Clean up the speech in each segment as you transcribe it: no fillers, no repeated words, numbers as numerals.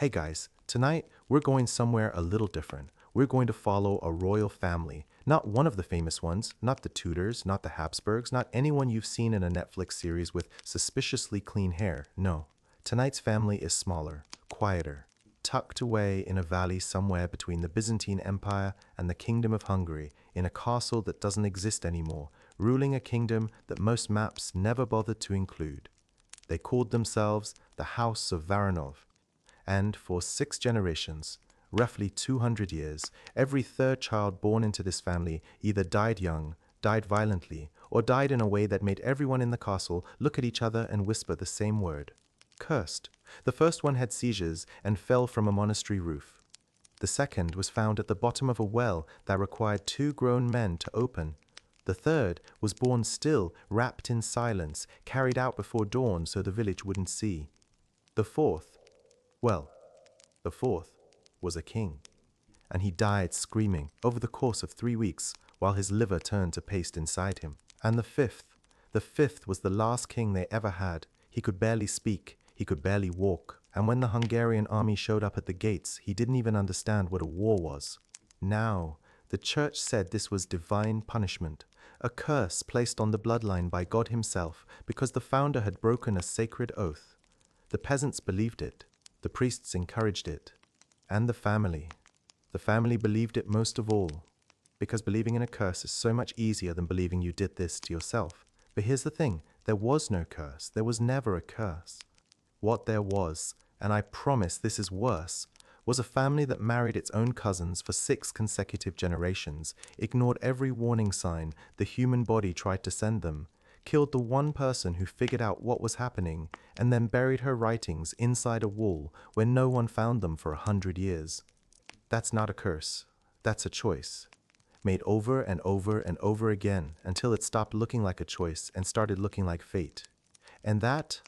Hey guys, tonight we're going somewhere a little different. We're going to follow a royal family. Not one of the famous ones, not the Tudors, not the Habsburgs, not anyone you've seen in a Netflix series with suspiciously clean hair. No. Tonight's family is smaller, quieter, tucked away in a valley somewhere between the Byzantine Empire and the Kingdom of Hungary, in a castle that doesn't exist anymore, ruling a kingdom that most maps never bothered to include. They called themselves the House of Varanov. And for 6 generations, roughly 200 years, every third child born into this family either died young, died violently, or died in a way that made everyone in the castle look at each other and whisper the same word: cursed. The first one had seizures and fell from a monastery roof. The second was found at the bottom of a well that required 2 grown men to open. The third was born still, wrapped in silence, carried out before dawn so the village wouldn't see. The fourth was a king, and he died screaming over the course of 3 weeks while his liver turned to paste inside him. And the fifth was the last king they ever had. He could barely speak, he could barely walk, and when the Hungarian army showed up at the gates, he didn't even understand what a war was. Now, the church said this was divine punishment, a curse placed on the bloodline by God himself because the founder had broken a sacred oath. The peasants believed it. The priests encouraged it. And the family. The family believed it most of all, because believing in a curse is so much easier than believing you did this to yourself. But here's the thing, there was no curse. There was never a curse. What there was, and I promise this is worse, was a family that married its own cousins for 6 consecutive generations, ignored every warning sign the human body tried to send them, killed the one person who figured out what was happening, and then buried her writings inside a wall where no one found them for 100 years. That's not a curse. That's a choice. Made over and over and over again until it stopped looking like a choice and started looking like fate. And that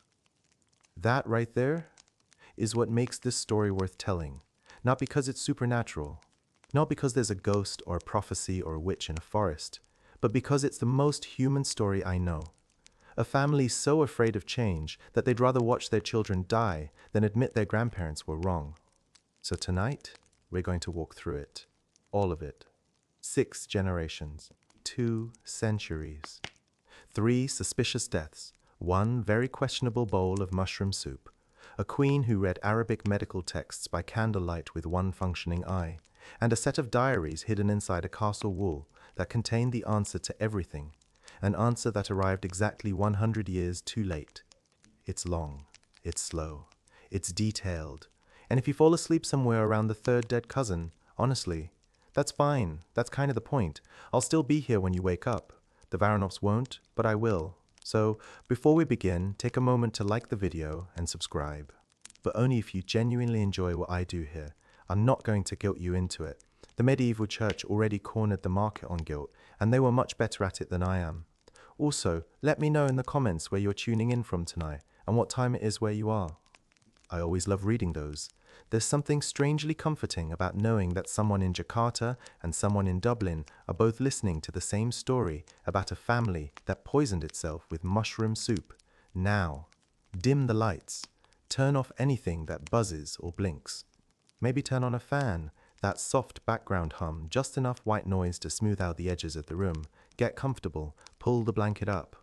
right there is what makes this story worth telling. Not because it's supernatural, not because there's a ghost or a prophecy or a witch in a forest, but because it's the most human story I know. A family so afraid of change that they'd rather watch their children die than admit their grandparents were wrong. So tonight, we're going to walk through it. All of it. 6 generations. 2 centuries. 3 suspicious deaths. 1 very questionable bowl of mushroom soup. A queen who read Arabic medical texts by candlelight with 1 functioning eye. And a set of diaries hidden inside a castle wall that contained the answer to everything. An answer that arrived exactly 100 years too late. It's long. It's slow. It's detailed. And if you fall asleep somewhere around the 3rd dead cousin, honestly, that's fine. That's kind of the point. I'll still be here when you wake up. The Varanovs won't, but I will. So, before we begin, take a moment to like the video and subscribe. But only if you genuinely enjoy what I do here. I'm not going to guilt you into it. The medieval church already cornered the market on guilt, and they were much better at it than I am. Also, let me know in the comments where you're tuning in from tonight, and what time it is where you are. I always love reading those. There's something strangely comforting about knowing that someone in Jakarta and someone in Dublin are both listening to the same story about a family that poisoned itself with mushroom soup. Now, dim the lights. Turn off anything that buzzes or blinks. Maybe turn on a fan, that soft background hum, just enough white noise to smooth out the edges of the room. Get comfortable, pull the blanket up.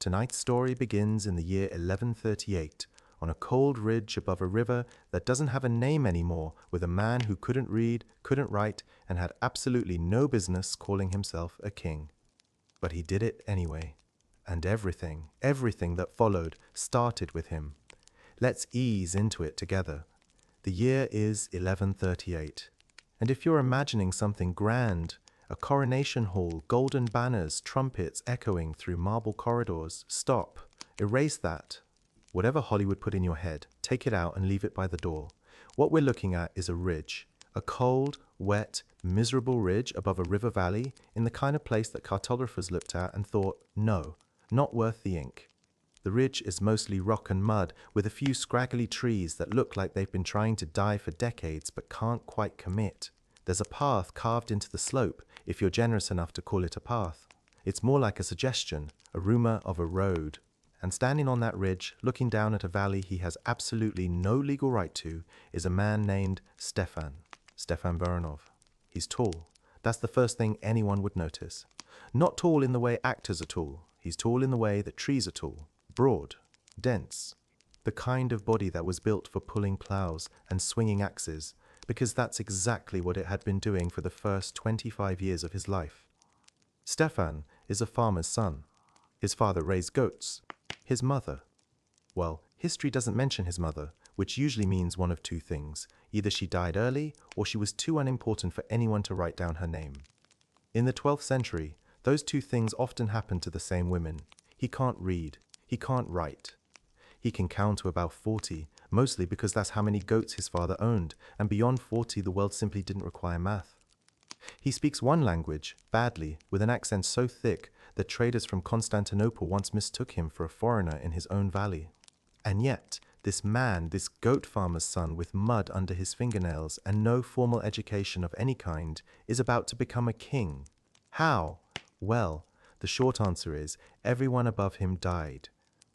Tonight's story begins in the year 1138, on a cold ridge above a river that doesn't have a name anymore, with a man who couldn't read, couldn't write, and had absolutely no business calling himself a king. But he did it anyway. And everything that followed started with him. Let's ease into it together. The year is 1138. And if you're imagining something grand, a coronation hall, golden banners, trumpets echoing through marble corridors, stop. Erase that. Whatever Hollywood put in your head, take it out and leave it by the door. What we're looking at is a ridge. A cold, wet, miserable ridge above a river valley in the kind of place that cartographers looked at and thought, no, not worth the ink. The ridge is mostly rock and mud, with a few scraggly trees that look like they've been trying to die for decades but can't quite commit. There's a path carved into the slope, if you're generous enough to call it a path. It's more like a suggestion, a rumor of a road. And standing on that ridge, looking down at a valley he has absolutely no legal right to, is a man named Stefan Baranov. He's tall. That's the first thing anyone would notice. Not tall in the way actors are tall. He's tall in the way that trees are tall. Broad. Dense. The kind of body that was built for pulling plows and swinging axes, because that's exactly what it had been doing for the first 25 years of his life. Stefan is a farmer's son. His father raised goats. His mother. Well, history doesn't mention his mother, which usually means one of two things. Either she died early, or she was too unimportant for anyone to write down her name. In the 12th century, those two things often happened to the same women. He can't read. He can't write. He can count to about 40, mostly because that's how many goats his father owned, and beyond 40 the world simply didn't require math. He speaks one language, badly, with an accent so thick that traders from Constantinople once mistook him for a foreigner in his own valley. And yet, this man, this goat farmer's son with mud under his fingernails and no formal education of any kind, is about to become a king. How? Well, the short answer is, everyone above him died.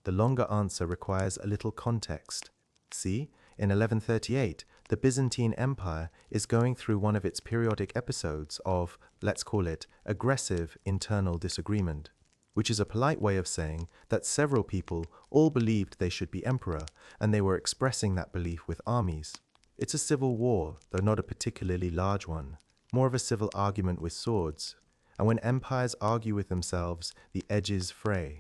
The longer answer requires a little context. See, in 1138, the Byzantine Empire is going through one of its periodic episodes of, let's call it, aggressive internal disagreement, which is a polite way of saying that several people all believed they should be emperor, and they were expressing that belief with armies. It's a civil war, though not a particularly large one, more of a civil argument with swords. And when empires argue with themselves, the edges fray.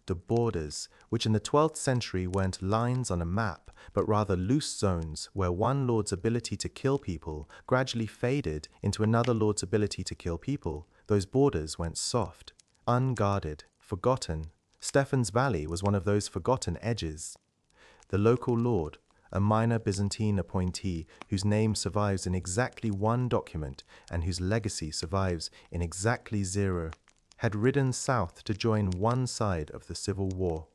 The borders, which in the 12th century weren't lines on a map, but rather loose zones where one lord's ability to kill people gradually faded into another lord's ability to kill people, those borders went soft, unguarded, forgotten. Stefan's Valley was one of those forgotten edges. The local lord, a minor Byzantine appointee whose name survives in exactly one document and whose legacy survives in exactly 0, had ridden south to join one side of the civil war.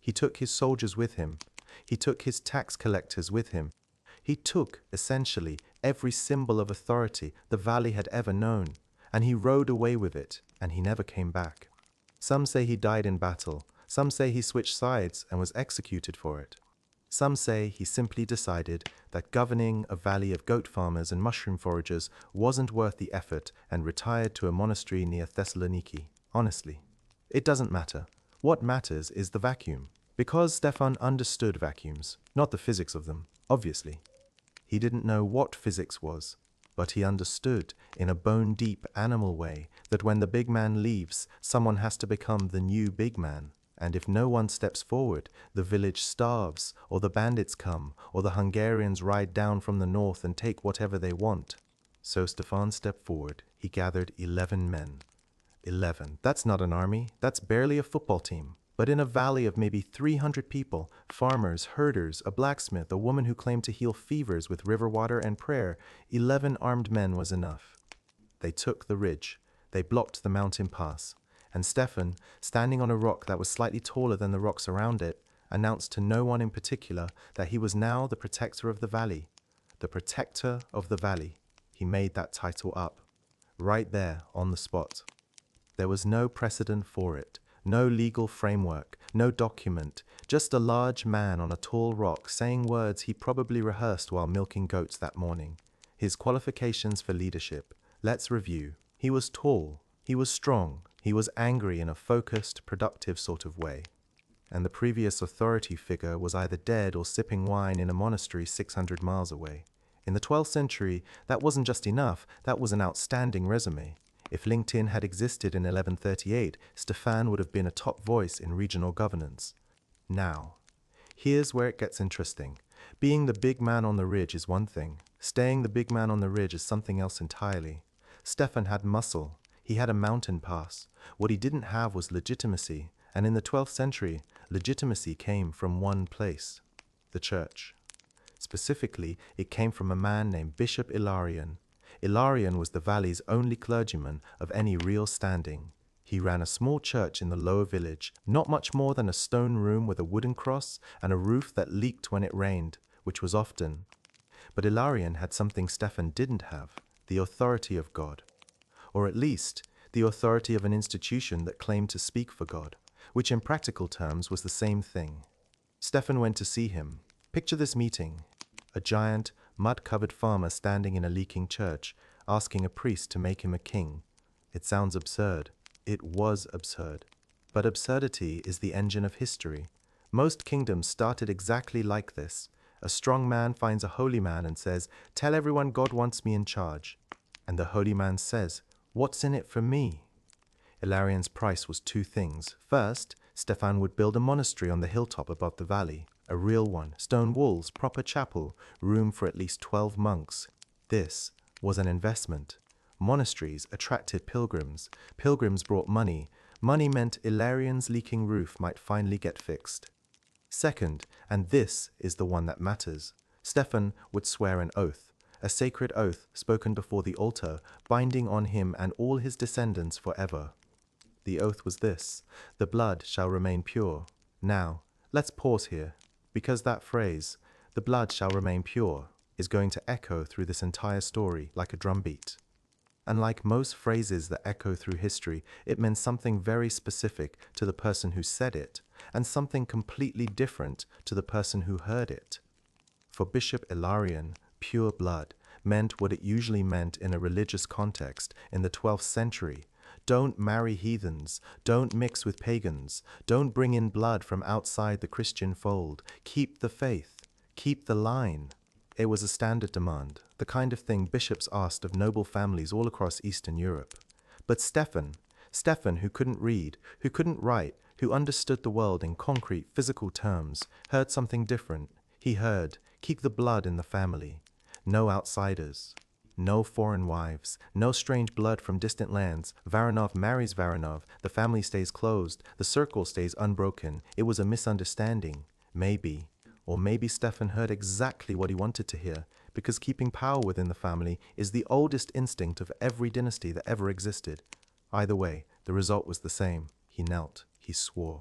He took his soldiers with him. He took his tax collectors with him. He took, essentially, every symbol of authority the valley had ever known, and he rode away with it, and he never came back. Some say he died in battle. Some say he switched sides and was executed for it. Some say he simply decided that governing a valley of goat farmers and mushroom foragers wasn't worth the effort and retired to a monastery near Thessaloniki. Honestly, it doesn't matter. What matters is the vacuum. Because Stefan understood vacuums, not the physics of them, obviously. He didn't know what physics was, but he understood in a bone-deep animal way that when the big man leaves, someone has to become the new big man. And if no one steps forward, the village starves, or the bandits come, or the Hungarians ride down from the north and take whatever they want. So Stefan stepped forward. He gathered 11 men. 11. That's not an army. That's barely a football team. But in a valley of maybe 300 people, farmers, herders, a blacksmith, a woman who claimed to heal fevers with river water and prayer, 11 armed men was enough. They took the ridge. They blocked the mountain pass. And Stefan, standing on a rock that was slightly taller than the rocks around it, announced to no one in particular that he was now the protector of the valley. The protector of the valley. He made that title up. Right there, on the spot. There was no precedent for it, no legal framework, no document, just a large man on a tall rock saying words he probably rehearsed while milking goats that morning. His qualifications for leadership. Let's review. He was tall. He was strong. He was angry in a focused, productive sort of way. And the previous authority figure was either dead or sipping wine in a monastery 600 miles away. In the 12th century, that wasn't just enough, that was an outstanding resume. If LinkedIn had existed in 1138, Stefan would have been a top voice in regional governance. Now, here's where it gets interesting. Being the big man on the ridge is one thing. Staying the big man on the ridge is something else entirely. Stefan had muscle. He had a mountain pass. What he didn't have was legitimacy, and in the 12th century, legitimacy came from one place, the church. Specifically, it came from a man named Bishop Ilarion. Ilarion was the valley's only clergyman of any real standing. He ran a small church in the lower village, not much more than a stone room with a wooden cross and a roof that leaked when it rained, which was often. But Ilarion had something Stefan didn't have, the authority of God. Or at least, the authority of an institution that claimed to speak for God. which in practical terms was the same thing. Stefan went to see him. Picture this meeting. A giant, mud-covered farmer standing in a leaking church, asking a priest to make him a king. It sounds absurd. It was absurd. But absurdity is the engine of history. Most kingdoms started exactly like this. A strong man finds a holy man and says, "Tell everyone God wants me in charge." And the holy man says, "What's in it for me?" Illyrian's price was two things. First, Stefan would build a monastery on the hilltop above the valley. A real one, stone walls, proper chapel, room for at least 12 monks. This was an investment. Monasteries attracted pilgrims. Pilgrims brought money. Money meant Illyrian's leaking roof might finally get fixed. Second, and this is the one that matters, Stefan would swear an oath, a sacred oath spoken before the altar, binding on him and all his descendants forever. The oath was this: the blood shall remain pure. Now, let's pause here, because that phrase, the blood shall remain pure, is going to echo through this entire story like a drumbeat. And like most phrases that echo through history, it meant something very specific to the person who said it, and something completely different to the person who heard it. For Bishop Illyrian, pure blood meant what it usually meant in a religious context in the 12th century. Don't marry heathens, don't mix with pagans, don't bring in blood from outside the Christian fold, keep the faith, keep the line. It was a standard demand, the kind of thing bishops asked of noble families all across Eastern Europe. But Stefan, who couldn't read, who couldn't write, who understood the world in concrete, physical terms, heard something different. He heard, keep the blood in the family. No outsiders. No foreign wives. No strange blood from distant lands. Varanov marries Varanov. The family stays closed. The circle stays unbroken. It was a misunderstanding. Maybe. Or maybe Stefan heard exactly what he wanted to hear, because keeping power within the family is the oldest instinct of every dynasty that ever existed. Either way, the result was the same. He knelt. He swore.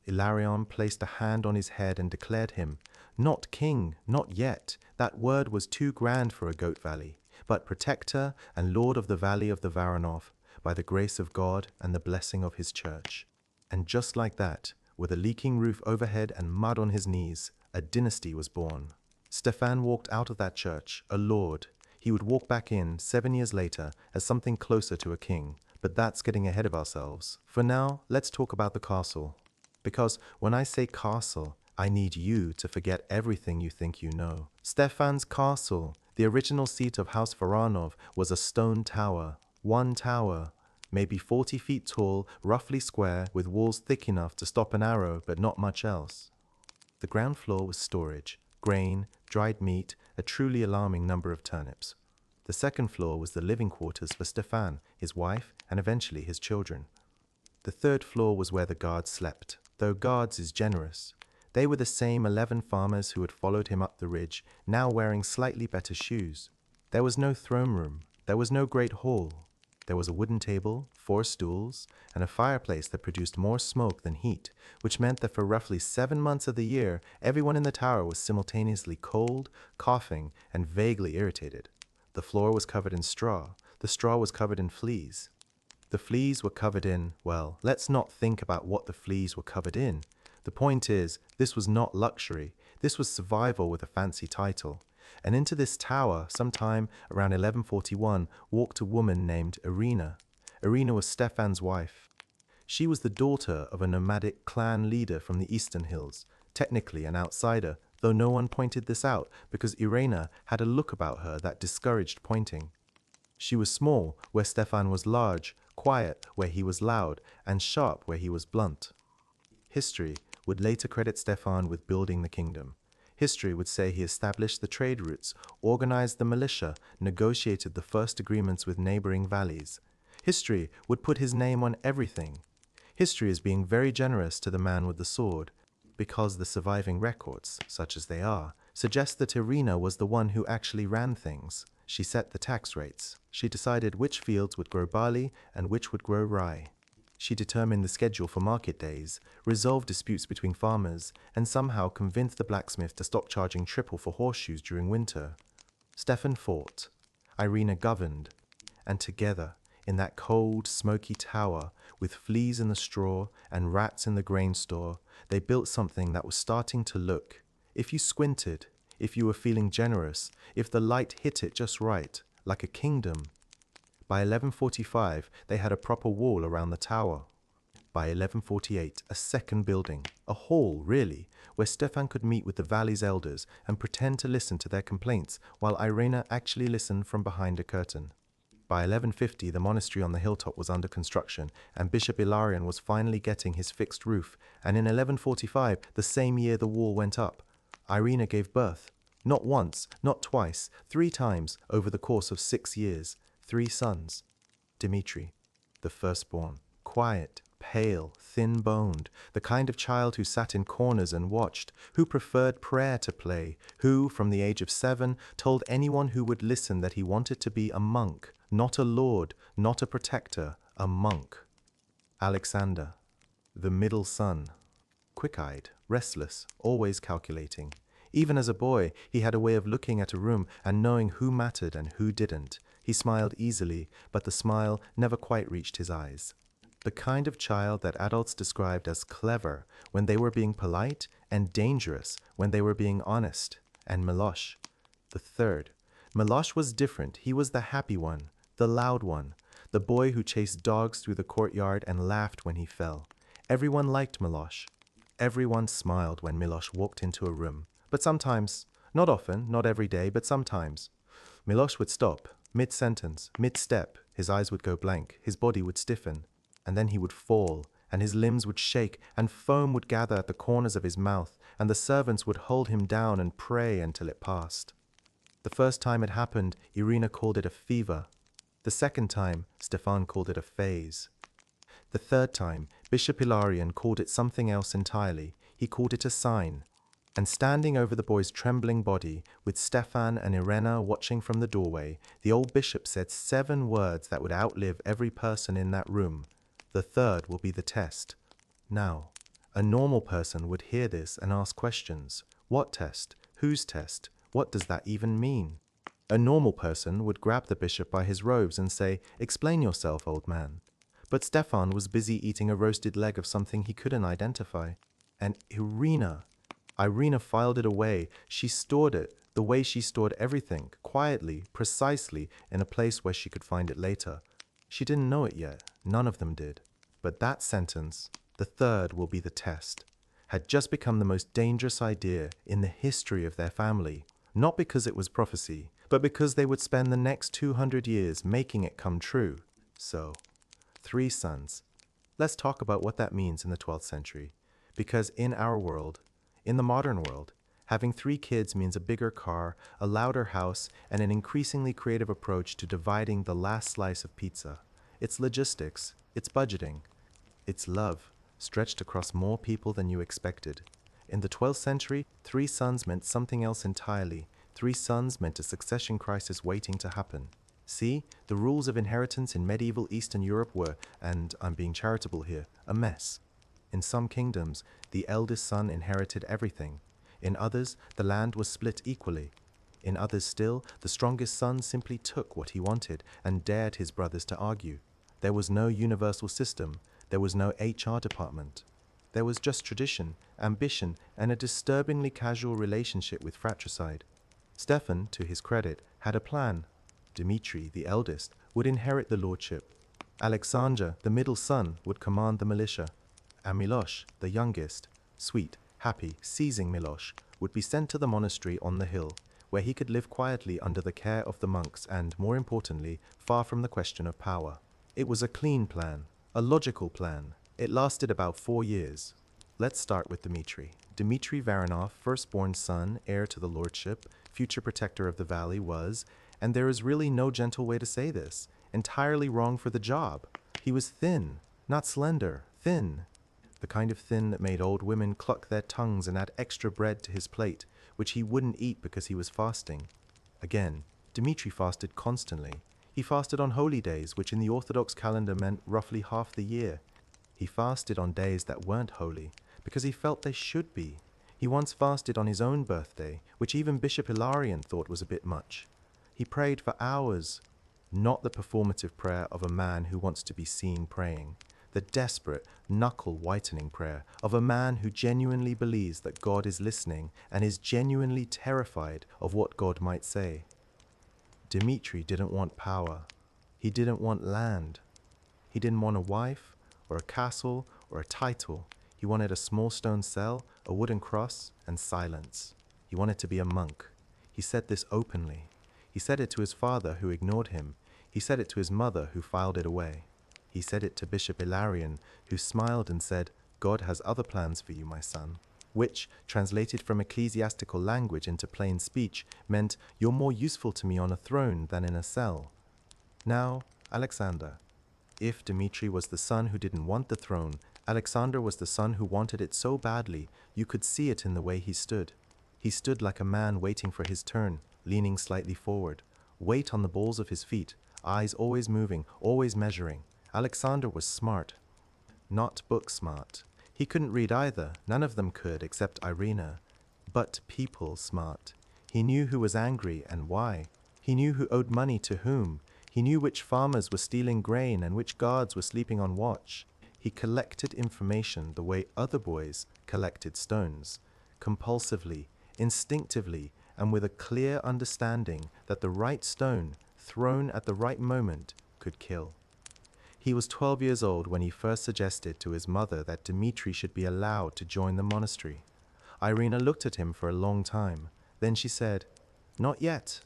Illyrian placed a hand on his head and declared him, not king, not yet. That word was too grand for a goat valley, but protector and lord of the valley of the Varanov, by the grace of God and the blessing of his church. And just like that, with a leaking roof overhead and mud on his knees, a dynasty was born. Stefan walked out of that church, a lord. He would walk back in 7 years later as something closer to a king. But that's getting ahead of ourselves. For now, let's talk about the castle. Because when I say castle, I need you to forget everything you think you know. Stefan's castle, the original seat of House Varanov, was a stone tower. One tower, maybe 40 feet tall, roughly square, with walls thick enough to stop an arrow, but not much else. The ground floor was storage, grain, dried meat, a truly alarming number of turnips. The second floor was the living quarters for Stefan, his wife, and eventually his children. The third floor was where the guards slept, though guards is generous. They were the same 11 farmers who had followed him up the ridge, now wearing slightly better shoes. There was no throne room. There was no great hall. There was a wooden table, 4 stools, and a fireplace that produced more smoke than heat, which meant that for roughly 7 months of the year, everyone in the tower was simultaneously cold, coughing, and vaguely irritated. The floor was covered in straw. The straw was covered in fleas. The fleas were covered in, well, let's not think about what the fleas were covered in. The point is, this was not luxury. This was survival with a fancy title. And into this tower, sometime around 1141, walked a woman named Irina. Irina was Stefan's wife. She was the daughter of a nomadic clan leader from the eastern hills, technically an outsider, though no one pointed this out because Irina had a look about her that discouraged pointing. She was small where Stefan was large, quiet where he was loud, and sharp where he was blunt. History would later credit Stefan with building the kingdom. History would say he established the trade routes, organized the militia, negotiated the first agreements with neighboring valleys. History would put his name on everything. History is being very generous to the man with the sword, because the surviving records, such as they are, suggest that Irina was the one who actually ran things. She set the tax rates. She decided which fields would grow barley and which would grow rye. She determined the schedule for market days, resolved disputes between farmers, and somehow convinced the blacksmith to stop charging triple for horseshoes during winter. Stefan fought. Irina governed. And together, in that cold, smoky tower, with fleas in the straw and rats in the grain store, they built something that was starting to look, if you squinted, if you were feeling generous, if the light hit it just right, like a kingdom. By 1145, they had a proper wall around the tower. By 1148, a second building, a hall, really, where Stefan could meet with the valley's elders and pretend to listen to their complaints while Irena actually listened from behind a curtain. By 1150, the monastery on the hilltop was under construction, and Bishop Ilarion was finally getting his fixed roof, and in 1145, the same year the wall went up, Irena gave birth. Not once, not twice, 3 times over the course of 6 years. 3 sons. Dmitri, the firstborn, quiet, pale, thin-boned, the kind of child who sat in corners and watched, who preferred prayer to play, who, from the age of 7, told anyone who would listen that he wanted to be a monk, not a lord, not a protector, a monk. Alexander, the middle son, quick-eyed, restless, always calculating. Even as a boy, he had a way of looking at a room and knowing who mattered and who didn't. He smiled easily, but the smile never quite reached his eyes. The kind of child that adults described as clever when they were being polite and dangerous when they were being honest. And Milosh, the third. Milosh was different. He was the happy one, the loud one, the boy who chased dogs through the courtyard and laughed when he fell. Everyone liked Milosh. Everyone smiled when Milosh walked into a room. But sometimes, not often, not every day, but sometimes, Milosh would stop, mid-sentence, mid-step, his eyes would go blank, his body would stiffen, and then he would fall, and his limbs would shake, and foam would gather at the corners of his mouth, and the servants would hold him down and pray until it passed. The first time it happened, Irina called it a fever. The second time, Stefan called it a phase. The third time, Bishop Ilarion called it something else entirely. He called it a sign. And standing over the boy's trembling body, with Stefan and Irena watching from the doorway, the old bishop said 7 words that would outlive every person in that room. The third will be the test. Now, a normal person would hear this and ask questions. What test? Whose test? What does that even mean? A normal person would grab the bishop by his robes and say, "Explain yourself, old man." But Stefan was busy eating a roasted leg of something he couldn't identify. And Irina filed it away. She stored it, the way she stored everything, quietly, precisely, in a place where she could find it later. She didn't know it yet. None of them did. But that sentence, "the third will be the test," had just become the most dangerous idea in the history of their family. Not because it was prophecy, but because they would spend the next 200 years making it come true. So, 3 sons. Let's talk about what that means in the 12th century. Because in our world, in the modern world, having 3 kids means a bigger car, a louder house, and an increasingly creative approach to dividing the last slice of pizza. It's logistics, it's budgeting, it's love, stretched across more people than you expected. In the 12th century, 3 sons meant something else entirely. 3 sons meant a succession crisis waiting to happen. See, the rules of inheritance in medieval Eastern Europe were, and I'm being charitable here, a mess. In some kingdoms, the eldest son inherited everything. In others, the land was split equally. In others still, the strongest son simply took what he wanted and dared his brothers to argue. There was no universal system. There was no HR department. There was just tradition, ambition, and a disturbingly casual relationship with fratricide. Stefan, to his credit, had a plan. Dmitri, the eldest, would inherit the lordship. Alexander, the middle son, would command the militia. And Milosh, the youngest, sweet, happy, seizing Milosh, would be sent to the monastery on the hill, where he could live quietly under the care of the monks and, more importantly, far from the question of power. It was a clean plan, a logical plan. It lasted about 4 years. Let's start with Dmitri. Dmitri Varanov, firstborn son, heir to the lordship, future protector of the valley, was, and there is really no gentle way to say this, entirely wrong for the job. He was thin, not slender, thin. The kind of thin that made old women cluck their tongues and add extra bread to his plate, which he wouldn't eat because he was fasting. Again, Dmitri fasted constantly. He fasted on holy days, which in the Orthodox calendar meant roughly half the year. He fasted on days that weren't holy, because he felt they should be. He once fasted on his own birthday, which even Bishop Ilarion thought was a bit much. He prayed for hours. not the performative prayer of a man who wants to be seen praying, the desperate, knuckle-whitening prayer of a man who genuinely believes that God is listening and is genuinely terrified of what God might say. Dmitri didn't want power. He didn't want land. He didn't want a wife, or a castle, or a title. He wanted a small stone cell, a wooden cross, and silence. He wanted to be a monk. He said this openly. He said it to his father, who ignored him. He said it to his mother, who filed it away. He said it to Bishop Ilarion, who smiled and said, "God has other plans for you, my son," which, translated from ecclesiastical language into plain speech, meant, "You're more useful to me on a throne than in a cell." Now, Alexander. If Dmitri was the son who didn't want the throne, Alexander was the son who wanted it so badly, you could see it in the way he stood. He stood like a man waiting for his turn, leaning slightly forward, weight on the balls of his feet, eyes always moving, always measuring. Alexander was smart. Not book smart. He couldn't read either, none of them could except Irina. But people smart. He knew who was angry and why. He knew who owed money to whom. He knew which farmers were stealing grain and which guards were sleeping on watch. He collected information the way other boys collected stones, compulsively, instinctively, and with a clear understanding that the right stone, thrown at the right moment, could kill. He was 12 years old when he first suggested to his mother that Dmitri should be allowed to join the monastery. Irina looked at him for a long time. Then she said, "Not yet."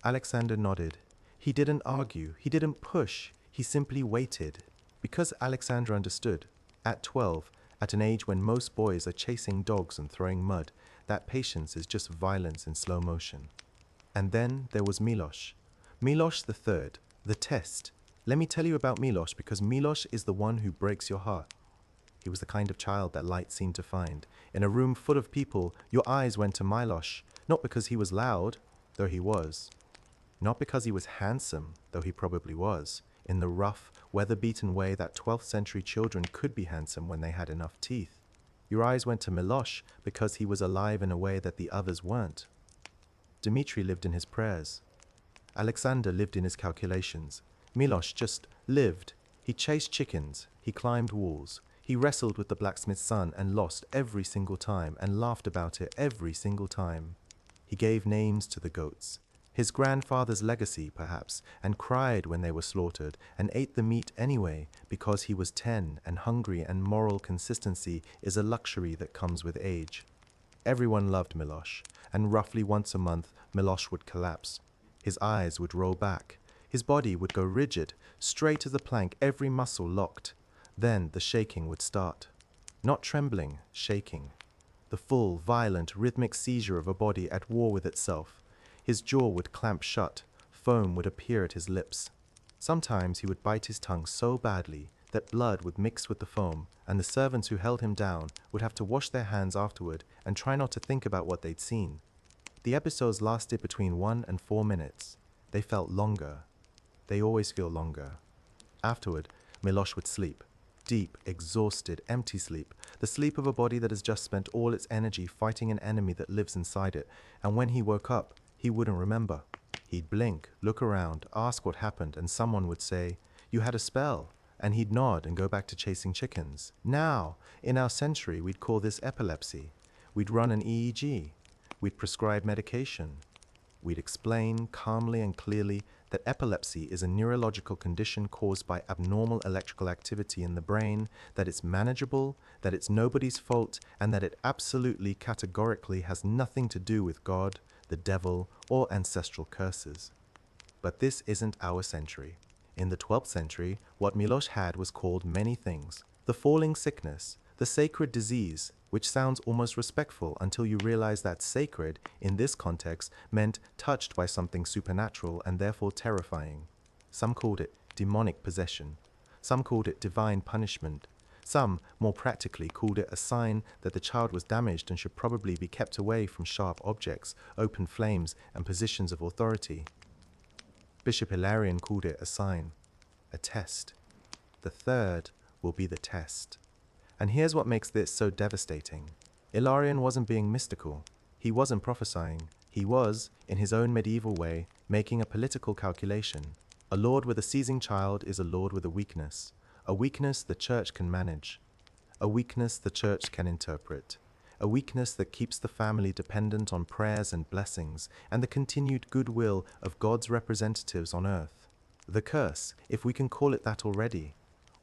Alexander nodded. He didn't argue, he didn't push, he simply waited. Because Alexander understood, at 12, at an age when most boys are chasing dogs and throwing mud, that patience is just violence in slow motion. And then there was Milosh. Milosh the third, the test. Let me tell you about Milosh, because Milosh is the one who breaks your heart. He was the kind of child that light seemed to find. In a room full of people, your eyes went to Milosh, not because he was loud, though he was. Not because he was handsome, though he probably was, in the rough, weather-beaten way that 12th century children could be handsome when they had enough teeth. Your eyes went to Milosh because he was alive in a way that the others weren't. Dmitri lived in his prayers. Alexander lived in his calculations. Milosh just lived. He chased chickens. He climbed walls. He wrestled with the blacksmith's son and lost every single time and laughed about it every single time. He gave names to the goats. His grandfather's legacy, perhaps, and cried when they were slaughtered, and ate the meat anyway, because he was 10, and hungry and moral consistency is a luxury that comes with age. Everyone loved Milosh, and roughly once a month, Milosh would collapse. His eyes would roll back. His body would go rigid, straight as a plank, every muscle locked. Then the shaking would start. Not trembling, shaking. The full, violent, rhythmic seizure of a body at war with itself. His jaw would clamp shut, foam would appear at his lips. Sometimes he would bite his tongue so badly that blood would mix with the foam, and the servants who held him down would have to wash their hands afterward and try not to think about what they'd seen. The episodes lasted between 1 and 4 minutes. They felt longer. They always feel longer. Afterward, Milosh would sleep. Deep, exhausted, empty sleep. The sleep of a body that has just spent all its energy fighting an enemy that lives inside it. And when he woke up, he wouldn't remember. He'd blink, look around, ask what happened, and someone would say, "You had a spell." And he'd nod and go back to chasing chickens. Now, in our century, we'd call this epilepsy. We'd run an EEG. We'd prescribe medication. We'd explain calmly and clearly that epilepsy is a neurological condition caused by abnormal electrical activity in the brain, that it's manageable, that it's nobody's fault, and that it absolutely, categorically has nothing to do with God, the devil, or ancestral curses. But this isn't our century. In the 12th century, what Milosh had was called many things. The falling sickness, the sacred disease, which sounds almost respectful until you realize that sacred, in this context, meant touched by something supernatural and therefore terrifying. Some called it demonic possession. Some called it divine punishment. Some, more practically, called it a sign that the child was damaged and should probably be kept away from sharp objects, open flames, and positions of authority. Bishop Ilarion called it a sign, a test. The third will be the test. And here's what makes this so devastating. Ilarion wasn't being mystical. He wasn't prophesying. He was, in his own medieval way, making a political calculation. A lord with a seizing child is a lord with a weakness the church can manage, a weakness the church can interpret, a weakness that keeps the family dependent on prayers and blessings and the continued goodwill of God's representatives on earth. The curse, if we can call it that already,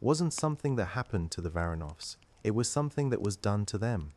wasn't something that happened to the Varanovs. It was something that was done to them,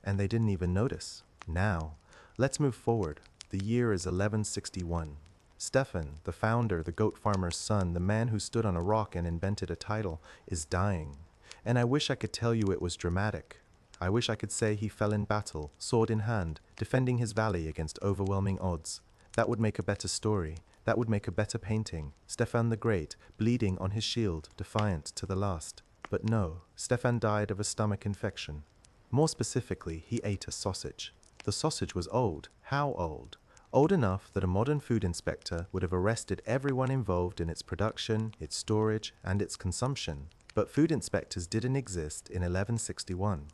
and they didn't even notice. Now, let's move forward. The year is 1161. Stefan, the founder, the goat farmer's son, the man who stood on a rock and invented a title, is dying. And I wish I could tell you it was dramatic. I wish I could say he fell in battle, sword in hand, defending his valley against overwhelming odds. That would make a better story. That would make a better painting. Stefan the Great, bleeding on his shield, defiant to the last. But no, Stefan died of a stomach infection. More specifically, he ate a sausage. The sausage was old. How old? Old enough that a modern food inspector would have arrested everyone involved in its production, its storage, and its consumption. But food inspectors didn't exist in 1161.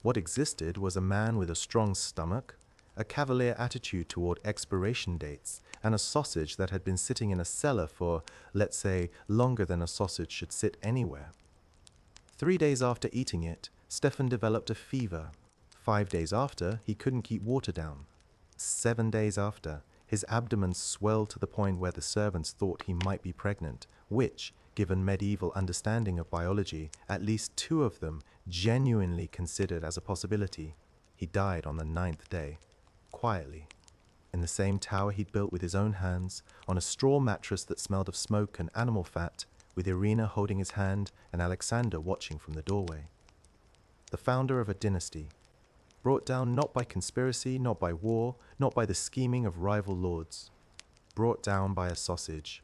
What existed was a man with a strong stomach, a cavalier attitude toward expiration dates, and a sausage that had been sitting in a cellar for, let's say, longer than a sausage should sit anywhere. 3 days after eating it, Stefan developed a fever. 5 days after, he couldn't keep water down. 7 days after, his abdomen swelled to the point where the servants thought he might be pregnant, which, given medieval understanding of biology, at least 2 of them genuinely considered as a possibility. He died on the 9th day, quietly, in the same tower he'd built with his own hands, on a straw mattress that smelled of smoke and animal fat, with Irina holding his hand and Alexander watching from the doorway. The founder of a dynasty, brought down not by conspiracy, not by war, not by the scheming of rival lords, brought down by a sausage.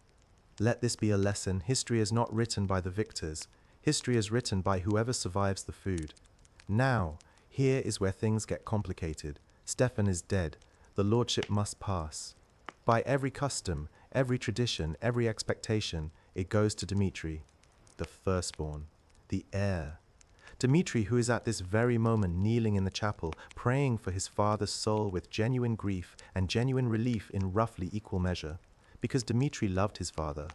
Let this be a lesson. History is not written by the victors. History is written by whoever survives the food. Now, here is where things get complicated. Stefan is dead. The lordship must pass. By every custom, every tradition, every expectation, it goes to Dmitri, the firstborn, the heir. Dmitri, who is at this very moment kneeling in the chapel, praying for his father's soul with genuine grief and genuine relief in roughly equal measure, because Dmitri loved his father.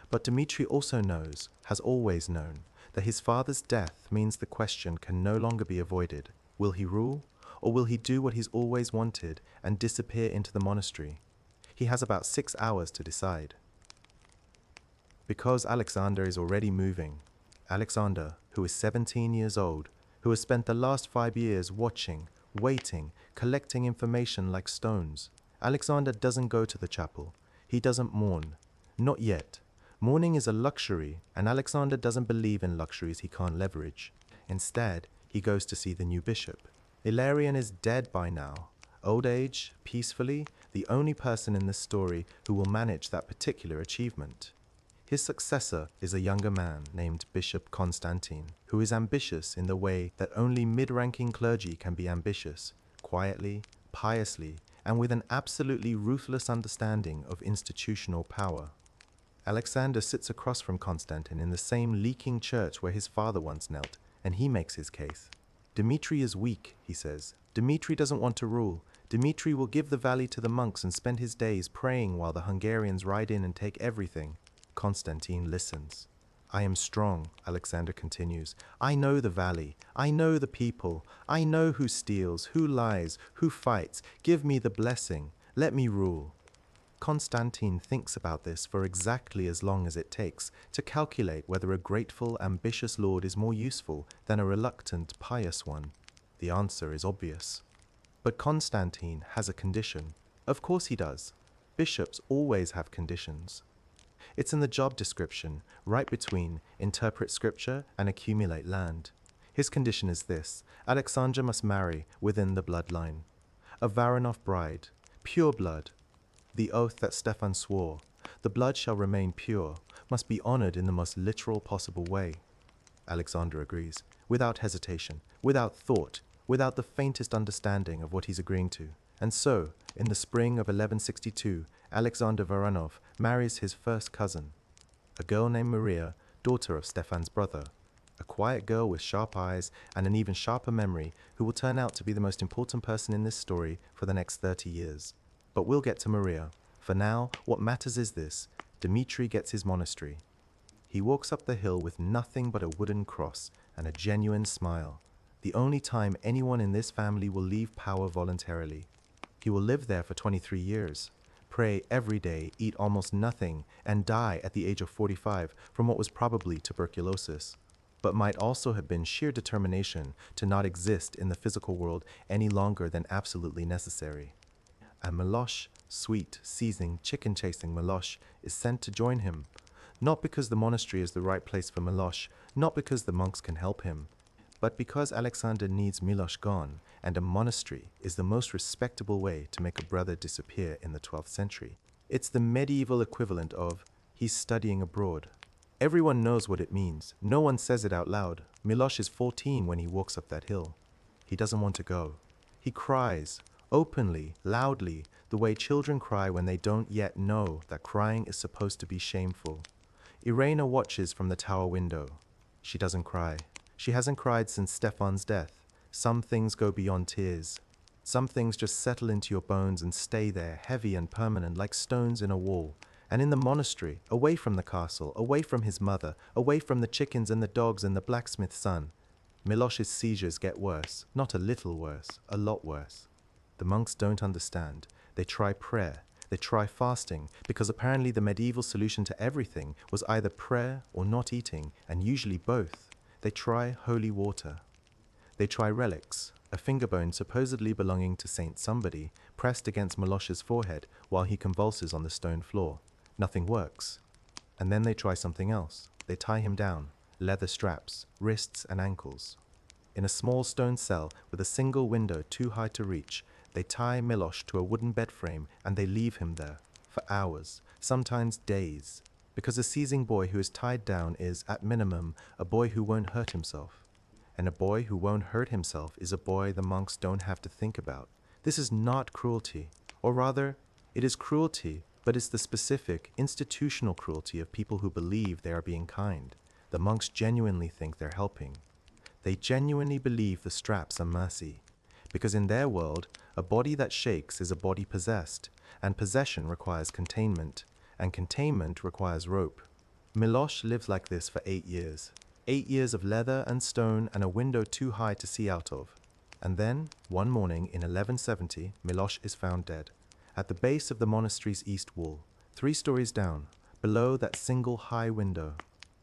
But Dmitri also knows, has always known, that his father's death means the question can no longer be avoided. Will he rule, or will he do what he's always wanted and disappear into the monastery? He has about 6 hours to decide. Because Alexander is already moving, Alexander, who is 17 years old, who has spent the last 5 years watching, waiting, collecting information like stones. Alexander doesn't go to the chapel. He doesn't mourn. Not yet. Mourning is a luxury, and Alexander doesn't believe in luxuries he can't leverage. Instead, he goes to see the new bishop. Illyrian is dead by now. Old age, peacefully, the only person in this story who will manage that particular achievement. His successor is a younger man named Bishop Constantine, who is ambitious in the way that only mid-ranking clergy can be ambitious, quietly, piously, and with an absolutely ruthless understanding of institutional power. Alexander sits across from Constantine in the same leaking church where his father once knelt, and he makes his case. Dmitri is weak, he says. Dmitri doesn't want to rule. Dmitri will give the valley to the monks and spend his days praying while the Hungarians ride in and take everything. Constantine listens. I am strong, Alexander continues. I know the valley. I know the people. I know who steals, who lies, who fights. Give me the blessing. Let me rule. Constantine thinks about this for exactly as long as it takes to calculate whether a grateful, ambitious lord is more useful than a reluctant, pious one. The answer is obvious. But Constantine has a condition. Of course he does. Bishops always have conditions. It's in the job description, right between interpret scripture and accumulate land. His condition is this: Alexander must marry within the bloodline. A Varanov bride, pure blood. The oath that Stefan swore, the blood shall remain pure, must be honored in the most literal possible way. Alexander agrees, without hesitation, without thought, without the faintest understanding of what he's agreeing to. And so, in the spring of 1162, Alexander Varanov marries his first cousin, a girl named Maria, daughter of Stefan's brother. a quiet girl with sharp eyes and an even sharper memory who will turn out to be the most important person in this story for the next 30 years. But we'll get to Maria. For now, what matters is this: Dmitri gets his monastery. He walks up the hill with nothing but a wooden cross and a genuine smile. The only time anyone in this family will leave power voluntarily. He will live there for 23 years, pray every day, eat almost nothing, and die at the age of 45 from what was probably tuberculosis, but might also have been sheer determination to not exist in the physical world any longer than absolutely necessary. And Milosh, sweet, seizing, chicken-chasing Milosh, is sent to join him, not because the monastery is the right place for Milosh, not because the monks can help him, but because Alexander needs Milosh gone, and a monastery is the most respectable way to make a brother disappear in the 12th century. It's the medieval equivalent of, he's studying abroad. Everyone knows what it means. No one says it out loud. Milosh is 14 when he walks up that hill. He doesn't want to go. He cries, openly, loudly, the way children cry when they don't yet know that crying is supposed to be shameful. Irena watches from the tower window. She doesn't cry. She hasn't cried since Stefan's death. Some things go beyond tears. Some things just settle into your bones and stay there, heavy and permanent, like stones in a wall. And in the monastery, away from the castle, away from his mother, away from the chickens and the dogs and the blacksmith's son, Milosh's seizures get worse. Not a little worse, a lot worse. The monks don't understand. They try prayer. They try fasting, because apparently the medieval solution to everything was either prayer or not eating, and usually both. They try holy water. They try relics, a finger bone supposedly belonging to Saint somebody, pressed against Milosh's forehead while he convulses on the stone floor. Nothing works. And then they try something else. They tie him down, leather straps, wrists and ankles. In a small stone cell with a single window too high to reach, they tie Milosh to a wooden bed frame and they leave him there for hours, sometimes days, because a seizing boy who is tied down is, at minimum, a boy who won't hurt himself. And a boy who won't hurt himself is a boy the monks don't have to think about. This is not cruelty, or rather, it is cruelty, but it's the specific, institutional cruelty of people who believe they are being kind. The monks genuinely think they're helping. They genuinely believe the straps are mercy, because in their world, a body that shakes is a body possessed, and possession requires containment, and containment requires rope. Milosh lives like this for 8 years. 8 years of leather and stone and a window too high to see out of. And then, one morning in 1170, Milosh is found dead, at the base of the monastery's east wall, 3 stories down, below that single high window.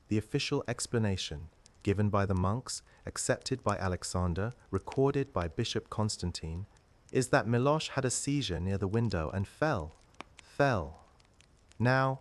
The official explanation, given by the monks, accepted by Alexander, recorded by Bishop Constantine, is that Milosh had a seizure near the window and fell. Now,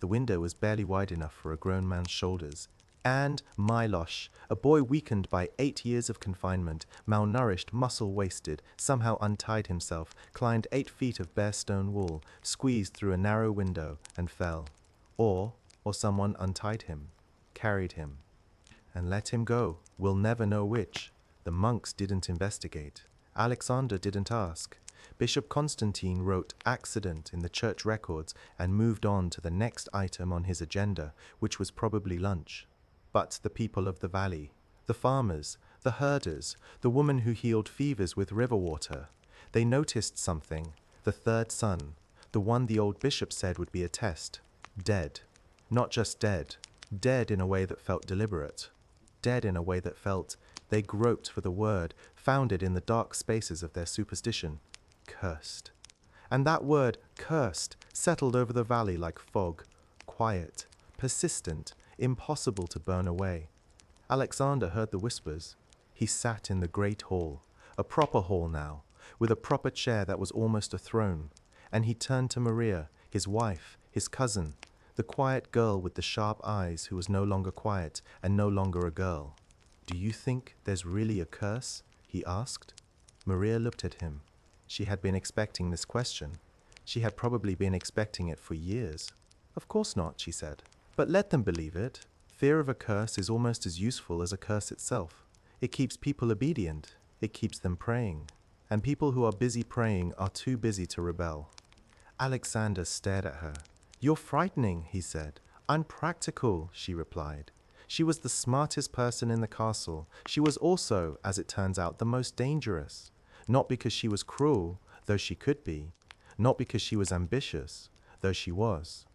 the window was barely wide enough for a grown man's shoulders, and Milosh, a boy weakened by 8 years of confinement, malnourished, muscle-wasted, somehow untied himself, climbed 8 feet of bare stone wall, squeezed through a narrow window, and fell. Or someone untied him, carried him, and let him go. We'll never know which. The monks didn't investigate. Alexander didn't ask. Bishop Constantine wrote accident in the church records and moved on to the next item on his agenda, which was probably lunch. But the people of the valley, the farmers, the herders, the woman who healed fevers with river water, they noticed something. The 3rd son, the one the old bishop said would be a test, dead. Not just dead, dead in a way that felt deliberate, dead in a way that felt they groped for the word, found it in the dark spaces of their superstition. Cursed. And that word, cursed, settled over the valley like fog, quiet, persistent, impossible to burn away. Alexander heard the whispers. He sat in the great hall, a proper hall now, with a proper chair that was almost a throne, and he turned to Maria, his wife, his cousin, the quiet girl with the sharp eyes who was no longer quiet and no longer a girl. "Do you think there's really a curse?" he asked. Maria looked at him. She had been expecting this question. She had probably been expecting it for years. "Of course not," she said. "But let them believe it. Fear of a curse is almost as useful as a curse itself. It keeps people obedient. It keeps them praying. And people who are busy praying are too busy to rebel." Alexander stared at her. "You're frightening," he said. "I'm practical," she replied. She was the smartest person in the castle. She was also, as it turns out, the most dangerous. Not because she was cruel, though she could be. Not because she was ambitious, though she was.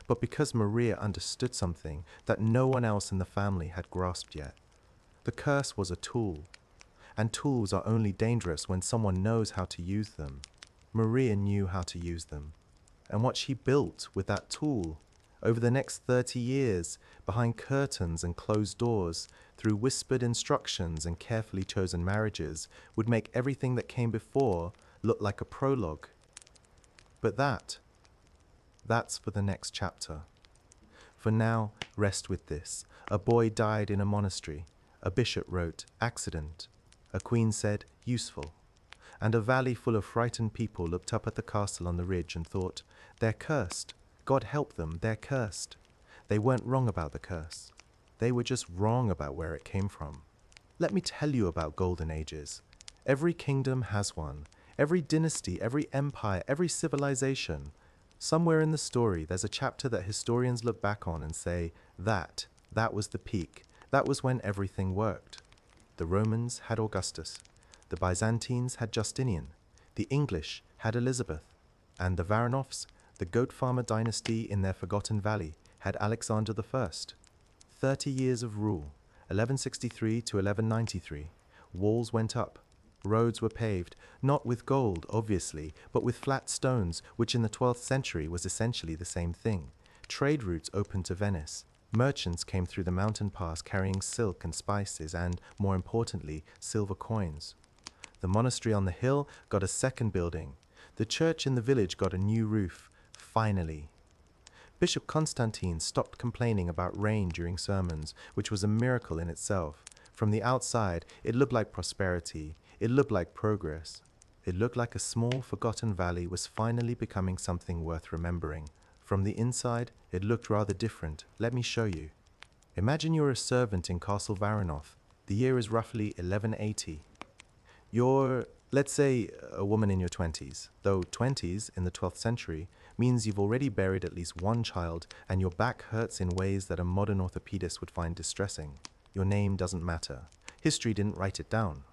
But because Maria understood something that no one else in the family had grasped yet. The curse was a tool, and tools are only dangerous when someone knows how to use them. Maria knew how to use them. And what she built with that tool over the next 30 years, behind curtains and closed doors, through whispered instructions and carefully chosen marriages, would make everything that came before look like a prologue. But that's for the next chapter. For now, rest with this. A boy died in a monastery. A bishop wrote, accident. A queen said, useful. And a valley full of frightened people looked up at the castle on the ridge and thought, they're cursed. God help them, they're cursed. They weren't wrong about the curse. They were just wrong about where it came from. Let me tell you about golden ages. Every kingdom has one. Every dynasty, every empire, every civilization. Somewhere in the story, there's a chapter that historians look back on and say, that was the peak. That was when everything worked. The Romans had Augustus. The Byzantines had Justinian. The English had Elizabeth. And the Varanovs, the goat farmer dynasty in their forgotten valley, had Alexander I. 30 years of rule, 1163 to 1193. Walls went up. Roads were paved, not with gold, obviously, but with flat stones, which in the 12th century was essentially the same thing. Trade routes opened to Venice. Merchants came through the mountain pass carrying silk and spices and, more importantly, silver coins. The monastery on the hill got a second building. The church in the village got a new roof. Finally. Bishop Constantine stopped complaining about rain during sermons, which was a miracle in itself. From the outside, it looked like prosperity. It looked like progress. It looked like a small, forgotten valley was finally becoming something worth remembering. From the inside, it looked rather different. Let me show you. Imagine you're a servant in Castle Varanov. The year is roughly 1180. You're, let's say, a woman in your 20s, though 20s in the 12th century means you've already buried at least one child and your back hurts in ways that a modern orthopedist would find distressing. Your name doesn't matter. History didn't write it down.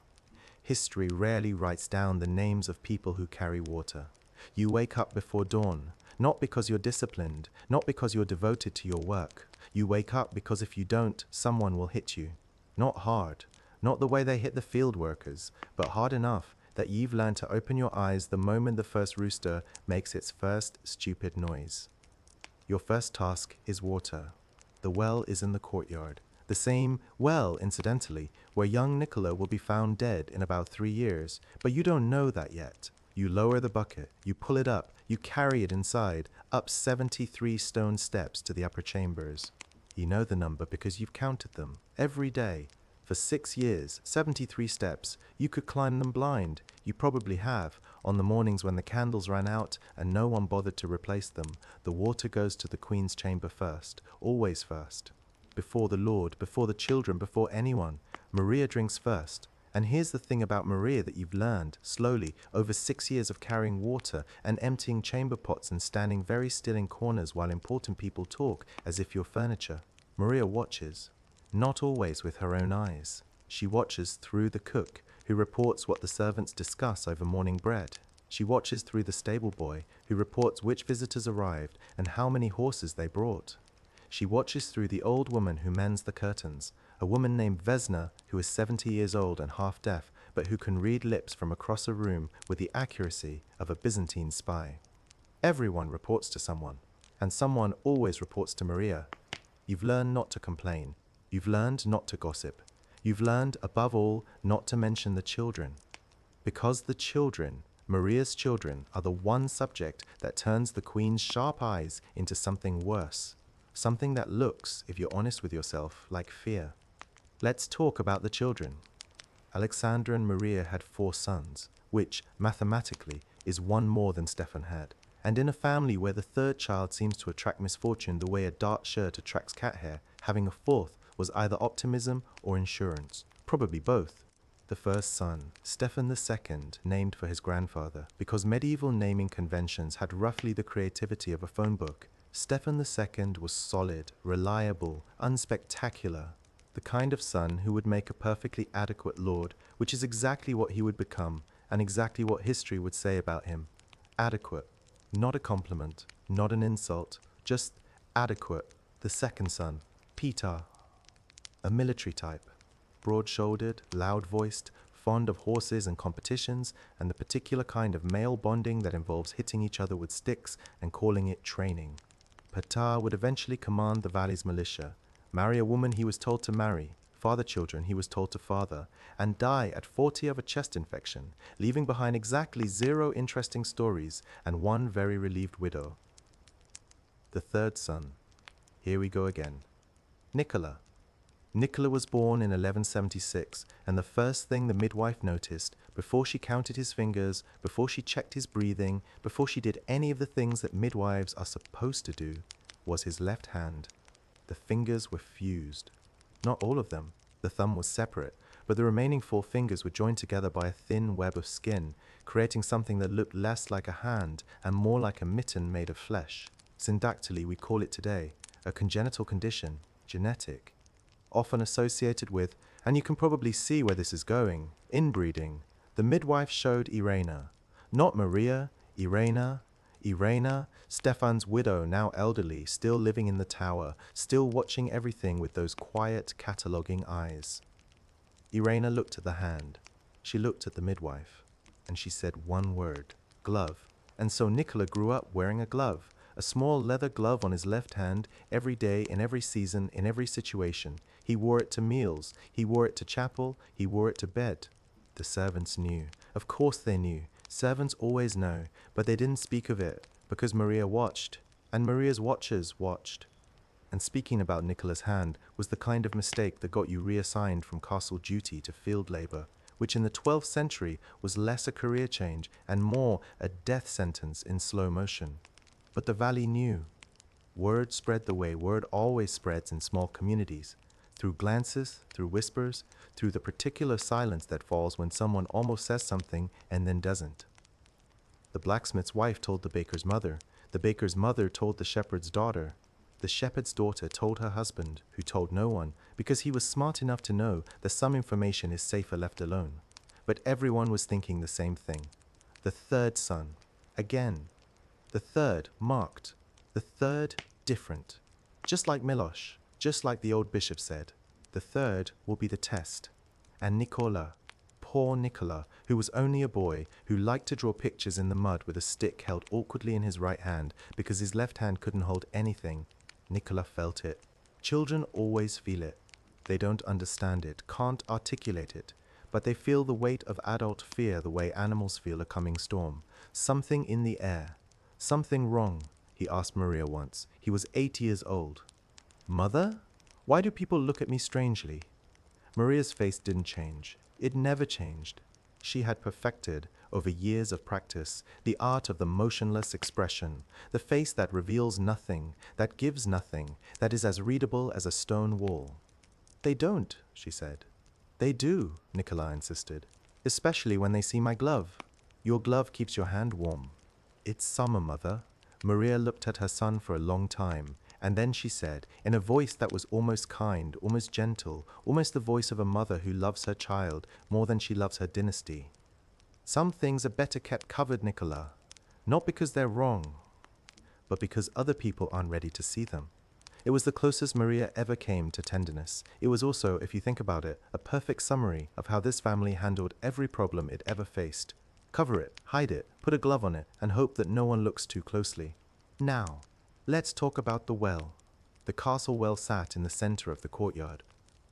History rarely writes down the names of people who carry water. You wake up before dawn, not because you're disciplined, not because you're devoted to your work. You wake up because if you don't, someone will hit you. Not hard, not the way they hit the field workers, but hard enough that you've learned to open your eyes the moment the first rooster makes its first stupid noise. Your first task is water. The well is in the courtyard. The same well, incidentally, where young Nicola will be found dead in about 3 years, but you don't know that yet. You lower the bucket, you pull it up, you carry it inside, up 73 stone steps to the upper chambers. You know the number because you've counted them, every day. For 6 years, 73 steps, you could climb them blind. You probably have. On the mornings when the candles ran out and no one bothered to replace them, the water goes to the Queen's chamber first, always first. Before the Lord, before the children, before anyone. Maria drinks first. And here's the thing about Maria that you've learned, slowly, over 6 years of carrying water and emptying chamber pots and standing very still in corners while important people talk as if you're furniture. Maria watches. Not always with her own eyes. She watches through the cook, who reports what the servants discuss over morning bread. She watches through the stable boy, who reports which visitors arrived and how many horses they brought. She watches through the old woman who mends the curtains, a woman named Vesna who is 70 years old and half deaf, but who can read lips from across a room with the accuracy of a Byzantine spy. Everyone reports to someone, and someone always reports to Maria. You've learned not to complain. You've learned not to gossip. You've learned, above all, not to mention the children. Because the children, Maria's children, are the one subject that turns the Queen's sharp eyes into something worse. Something that looks, if you're honest with yourself, like fear. Let's talk about the children. Alexander and Maria had 4 sons, which, mathematically, is one more than Stefan had. And in a family where the third child seems to attract misfortune the way a dark shirt attracts cat hair, having a fourth was either optimism or insurance. Probably both. The first son, Stefan II, named for his grandfather. Because medieval naming conventions had roughly the creativity of a phone book, Stefan II was solid, reliable, unspectacular. The kind of son who would make a perfectly adequate lord, which is exactly what he would become, and exactly what history would say about him. Adequate. Not a compliment, not an insult, just adequate. The second son, Peter. A military type. Broad-shouldered, loud-voiced, fond of horses and competitions, and the particular kind of male bonding that involves hitting each other with sticks and calling it training. Petar would eventually command the valley's militia, marry a woman he was told to marry, father children he was told to father, and die at 40 of a chest infection, leaving behind exactly 0 interesting stories and 1 very relieved widow. The third son. Here we go again. Nicola. Nicola was born in 1176, and the first thing the midwife noticed, before she counted his fingers, before she checked his breathing, before she did any of the things that midwives are supposed to do, was his left hand. The fingers were fused. Not all of them. The thumb was separate, but the remaining 4 fingers were joined together by a thin web of skin, creating something that looked less like a hand and more like a mitten made of flesh. Syndactyly, we call it today, a congenital condition, genetic, often associated with, and you can probably see where this is going, inbreeding. The midwife showed Irena, not Maria, Irena, Stefan's widow, now elderly, still living in the tower, still watching everything with those quiet, cataloging eyes. Irena looked at the hand. She looked at the midwife, and she said one word, glove. And so Nicola grew up wearing a glove, a small leather glove on his left hand, every day, in every season, in every situation. He wore it to meals, he wore it to chapel, he wore it to bed. The servants knew. Of course they knew. Servants always know, but they didn't speak of it, because Maria watched, and Maria's watchers watched. And speaking about Nicola's hand was the kind of mistake that got you reassigned from castle duty to field labor, which in the 12th century was less a career change and more a death sentence in slow motion. But the valley knew. Word spread the way word always spreads in small communities, through glances, through whispers, through the particular silence that falls when someone almost says something and then doesn't. The blacksmith's wife told the baker's mother told the shepherd's daughter. The shepherd's daughter told her husband, who told no one, because he was smart enough to know that some information is safer left alone. But everyone was thinking the same thing. The third son. Again. The third marked. The third different. Just like Milosh, just like the old bishop said. The third will be the test. And Nicola, poor Nicola, who was only a boy, who liked to draw pictures in the mud with a stick held awkwardly in his right hand because his left hand couldn't hold anything. Nicola felt it. Children always feel it. They don't understand it, can't articulate it, but they feel the weight of adult fear the way animals feel a coming storm. Something in the air. Something wrong, he asked Maria once. He was 8 years old. Mother? Why do people look at me strangely? Maria's face didn't change. It never changed. She had perfected, over years of practice, the art of the motionless expression, the face that reveals nothing, that gives nothing, that is as readable as a stone wall. They don't, she said. They do, Nicola insisted, especially when they see my glove. Your glove keeps your hand warm. It's summer, Mother. Maria looked at her son for a long time, and then she said, in a voice that was almost kind, almost gentle, almost the voice of a mother who loves her child more than she loves her dynasty. Some things are better kept covered, Nicola. Not because they're wrong, but because other people aren't ready to see them. It was the closest Maria ever came to tenderness. It was also, if you think about it, a perfect summary of how this family handled every problem it ever faced. Cover it, hide it, put a glove on it, and hope that no one looks too closely. Now, let's talk about the well. The castle well sat in the center of the courtyard.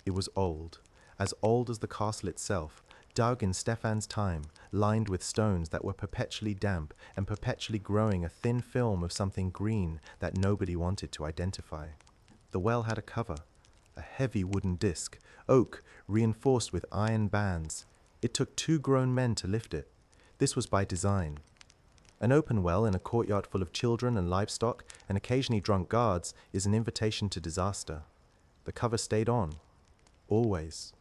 It was old as the castle itself, dug in Stefan's time, lined with stones that were perpetually damp and perpetually growing a thin film of something green that nobody wanted to identify. The well had a cover, a heavy wooden disc, oak, reinforced with iron bands. It took 2 grown men to lift it. This was by design. An open well in a courtyard full of children and livestock and occasionally drunk guards is an invitation to disaster. The cover stayed on. Always.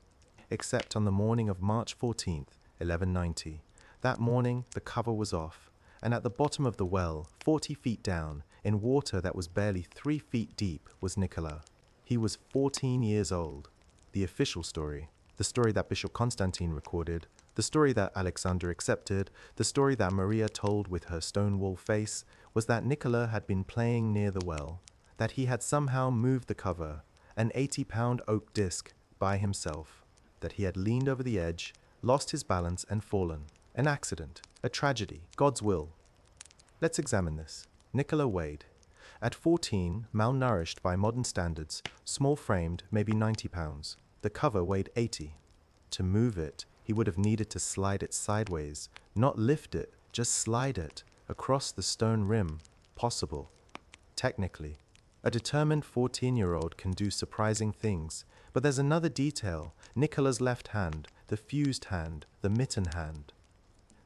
except on the morning of March 14th, 1190. That morning, the cover was off, and at the bottom of the well, 40 feet down, in water that was barely 3 feet deep, was Nicola. He was 14 years old. The official story, the story that Bishop Constantine recorded, the story that Alexander accepted, the story that Maria told with her stonewall face, was that Nicola had been playing near the well, that he had somehow moved the cover, an 80-pound oak disc, by himself, that he had leaned over the edge, lost his balance and fallen. An accident, a tragedy, God's will. Let's examine this. Nicola weighed. At 14, malnourished by modern standards, small-framed, maybe 90 pounds. The cover weighed 80. To move it, he would have needed to slide it sideways, not lift it, just slide it, across the stone rim. Possible. Technically. A determined 14-year-old can do surprising things, but there's another detail, Nicola's left hand, the fused hand, the mitten hand.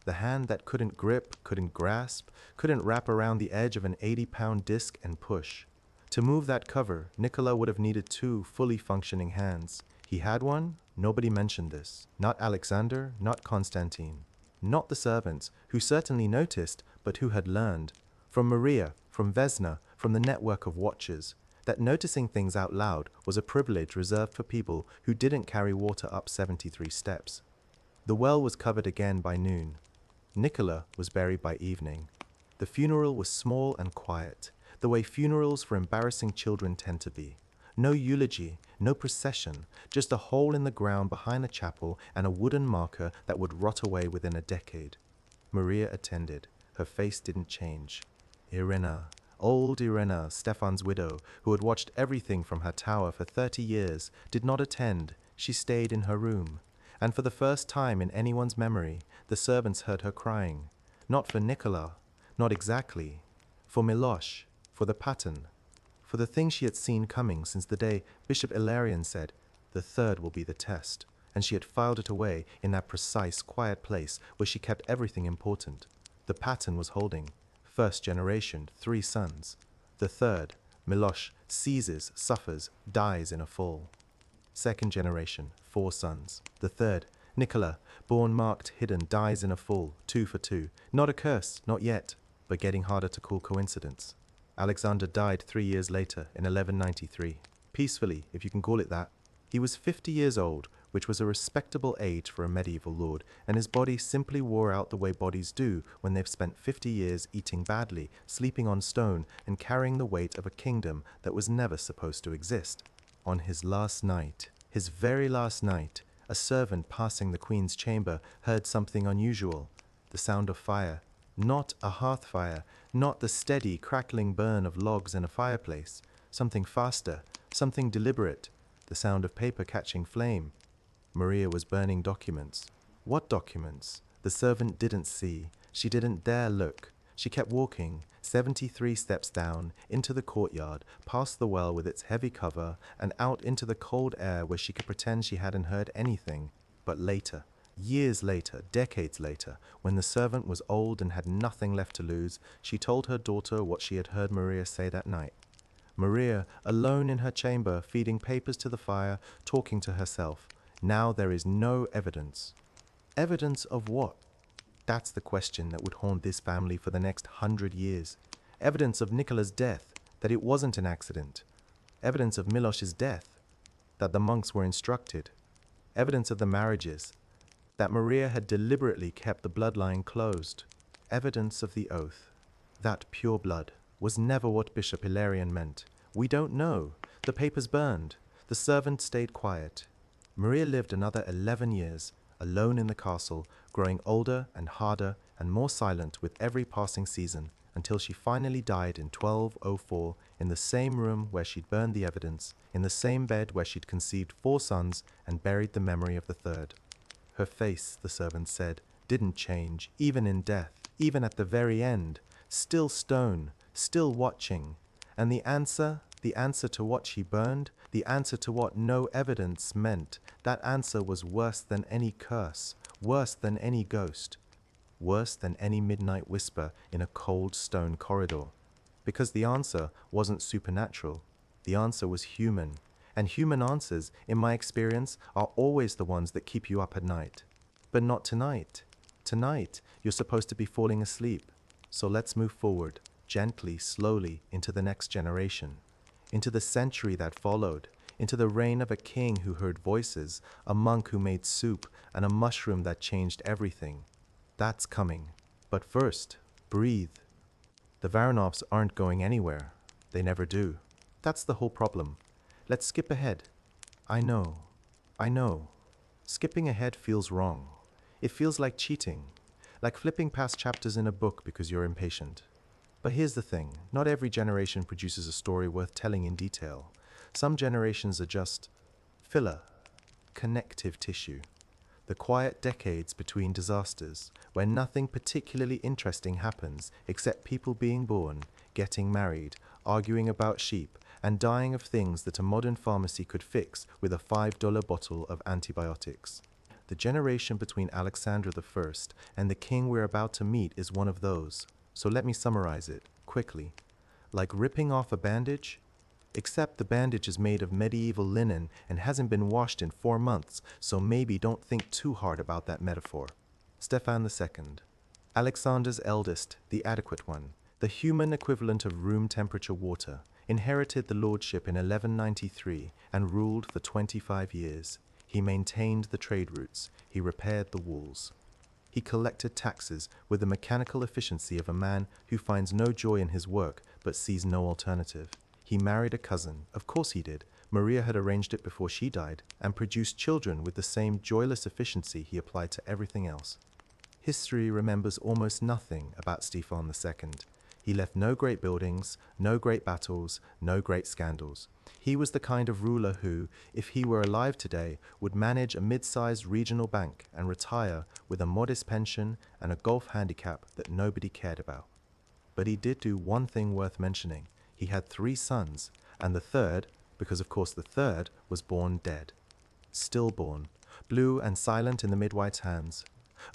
The hand that couldn't grip, couldn't grasp, couldn't wrap around the edge of an 80-pound disc and push. To move that cover, Nicola would have needed 2 fully functioning hands. He had one, nobody mentioned this. Not Alexander, not Constantine. Not the servants, who certainly noticed, but who had learned. From Maria, from Vesna, from the network of watchers, that noticing things out loud was a privilege reserved for people who didn't carry water up 73 steps. The well was covered again by noon. Nicola was buried by evening. The funeral was small and quiet, the way funerals for embarrassing children tend to be. No eulogy, no procession, just a hole in the ground behind the chapel and a wooden marker that would rot away within a decade. Maria attended. Her face didn't change. Ilyrra, old Ilyrra, Stefan's widow, who had watched everything from her tower for 30 years, did not attend. She stayed in her room. And for the first time in anyone's memory, the servants heard her crying. Not for Nicola, not exactly. For Milosh, for the pattern, for the thing she had seen coming since the day Bishop Ilarion said, "The third will be the test," and she had filed it away in that precise, quiet place where she kept everything important. The pattern was holding. First generation, 3 sons. The third, Milosh, seizes, suffers, dies in a fall. Second generation, 4 sons. The third, Nicola, born marked, hidden, dies in a fall, 2 for 2. Not a curse, not yet, but getting harder to call coincidence. Alexander died 3 years later, in 1193. Peacefully, if you can call it that. He was 50 years old, which was a respectable age for a medieval lord, and his body simply wore out the way bodies do when they've spent 50 years eating badly, sleeping on stone, and carrying the weight of a kingdom that was never supposed to exist. On his last night, his very last night, a servant passing the queen's chamber heard something unusual, the sound of fire. Not a hearth fire, not the steady, crackling burn of logs in a fireplace. Something faster, something deliberate, the sound of paper catching flame. Maria was burning documents. What documents? The servant didn't see. She didn't dare look. She kept walking, 73 steps down, into the courtyard, past the well with its heavy cover, and out into the cold air where she could pretend she hadn't heard anything. But later, years later, decades later, when the servant was old and had nothing left to lose, she told her daughter what she had heard Maria say that night. Maria, alone in her chamber, feeding papers to the fire, talking to herself. Now there is no evidence. Evidence of what? That's the question that would haunt this family for the next 100 years. Evidence of Nicola's death, that it wasn't an accident. Evidence of Milosh's death, that the monks were instructed. Evidence of the marriages, that Maria had deliberately kept the bloodline closed. Evidence of the oath, that pure blood was never what Bishop Ilarion meant. We don't know. The papers burned. The servant stayed quiet. Maria lived another 11 years, alone in the castle, growing older and harder and more silent with every passing season, until she finally died in 1204 in the same room where she'd burned the evidence, in the same bed where she'd conceived 4 sons and buried the memory of the third. Her face, the servant said, didn't change, even in death, even at the very end, still stone, still watching. And the answer to what she burned, the answer to what no evidence meant, that answer was worse than any curse, worse than any ghost, worse than any midnight whisper in a cold stone corridor. Because the answer wasn't supernatural, the answer was human, And human answers, in my experience, are always the ones that keep you up at night. But not tonight. Tonight, you're supposed to be falling asleep. So let's move forward, gently, slowly, into the next generation, into the century that followed, into the reign of a king who heard voices, a monk who made soup, and a mushroom that changed everything. That's coming. But first, breathe. The Varanovs aren't going anywhere. They never do. That's the whole problem. Let's skip ahead. I know. Skipping ahead feels wrong. It feels like cheating, like flipping past chapters in a book because you're impatient. But here's the thing, not every generation produces a story worth telling in detail. Some generations are just filler, connective tissue. The quiet decades between disasters, where nothing particularly interesting happens except people being born, getting married, arguing about sheep, and dying of things that a modern pharmacy could fix with a $5 bottle of antibiotics. The generation between Alexander I and the king we're about to meet is one of those. So let me summarize it, quickly. Like ripping off a bandage, except the bandage is made of medieval linen and hasn't been washed in 4 months, so maybe don't think too hard about that metaphor. Stefan II, Alexander's eldest, the adequate one, the human equivalent of room temperature water, inherited the lordship in 1193 and ruled for 25 years. He maintained the trade routes. He repaired the walls. He collected taxes with the mechanical efficiency of a man who finds no joy in his work but sees no alternative. He married a cousin. Of course he did. Maria had arranged it before she died, and produced children with the same joyless efficiency he applied to everything else. History remembers almost nothing about Stefan II. He left no great buildings, no great battles, no great scandals. He was the kind of ruler who, if he were alive today, would manage a mid-sized regional bank and retire with a modest pension and a golf handicap that nobody cared about. But he did do one thing worth mentioning. He had 3 sons, and the third, because of course the third, was born dead. Stillborn, blue and silent in the midwife's hands.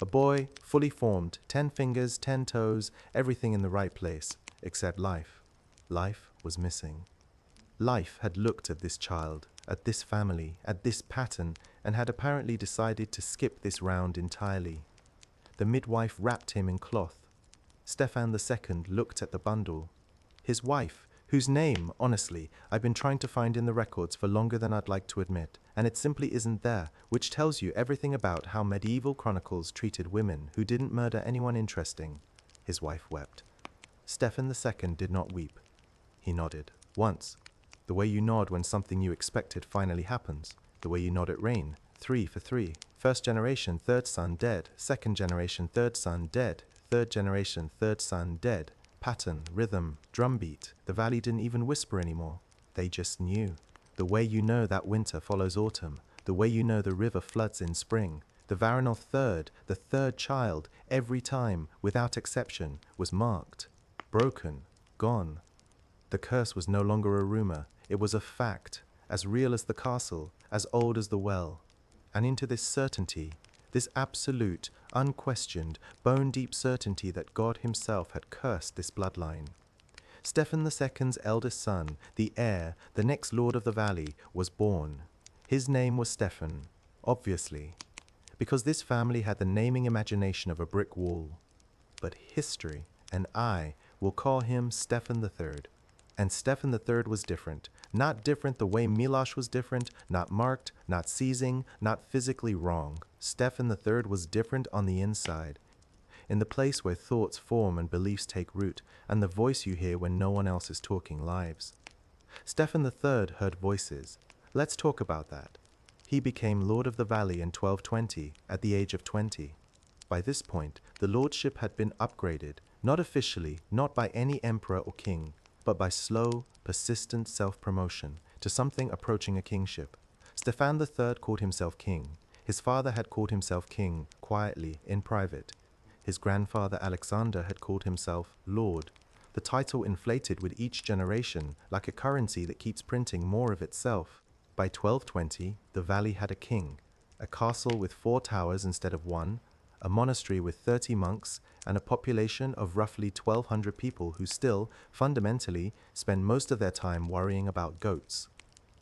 A boy, fully formed, 10 fingers, 10 toes, everything in the right place, except life. Life was missing. Life had looked at this child, at this family, at this pattern, and had apparently decided to skip this round entirely. The midwife wrapped him in cloth. Stefan II looked at the bundle. His wife, whose name, honestly, I've been trying to find in the records for longer than I'd like to admit, and it simply isn't there, which tells you everything about how medieval chronicles treated women who didn't murder anyone interesting. His wife wept. Stefan II did not weep. He nodded. Once. The way you nod when something you expected finally happens. The way you nod at rain. 3 for 3. First generation, third son, dead. Second generation, third son, dead. Third generation, third son, dead. Pattern, rhythm, drumbeat. The valley didn't even whisper anymore. They just knew. The way you know that winter follows autumn. The way you know the river floods in spring. The Varanov third, the third child, every time, without exception, was marked. Broken. Gone. The curse was no longer a rumor. It was a fact, as real as the castle, as old as the well. And into this certainty, this absolute, unquestioned, bone-deep certainty that God himself had cursed this bloodline. Stefan II's eldest son, the heir, the next lord of the valley, was born. His name was Stefan, obviously, because this family had the naming imagination of a brick wall. But history, and I, will call him Stefan III. And Stefan III was different. Not different the way Milosh was different, not marked, not seizing, not physically wrong. Stefan III was different on the inside, in the place where thoughts form and beliefs take root, and the voice you hear when no one else is talking lives. Stefan III heard voices. Let's talk about that. He became Lord of the Valley in 1220, at the age of 20. By this point, the lordship had been upgraded, not officially, not by any emperor or king, but by slow, persistent self-promotion to something approaching a kingship. Stefan III called himself king. His father had called himself king, quietly, in private. His grandfather Alexander had called himself Lord. The title inflated with each generation, like a currency that keeps printing more of itself. By 1220, the valley had a king, a castle with 4 towers instead of 1, a monastery with 30 monks, and a population of roughly 1,200 people who still, fundamentally, spend most of their time worrying about goats.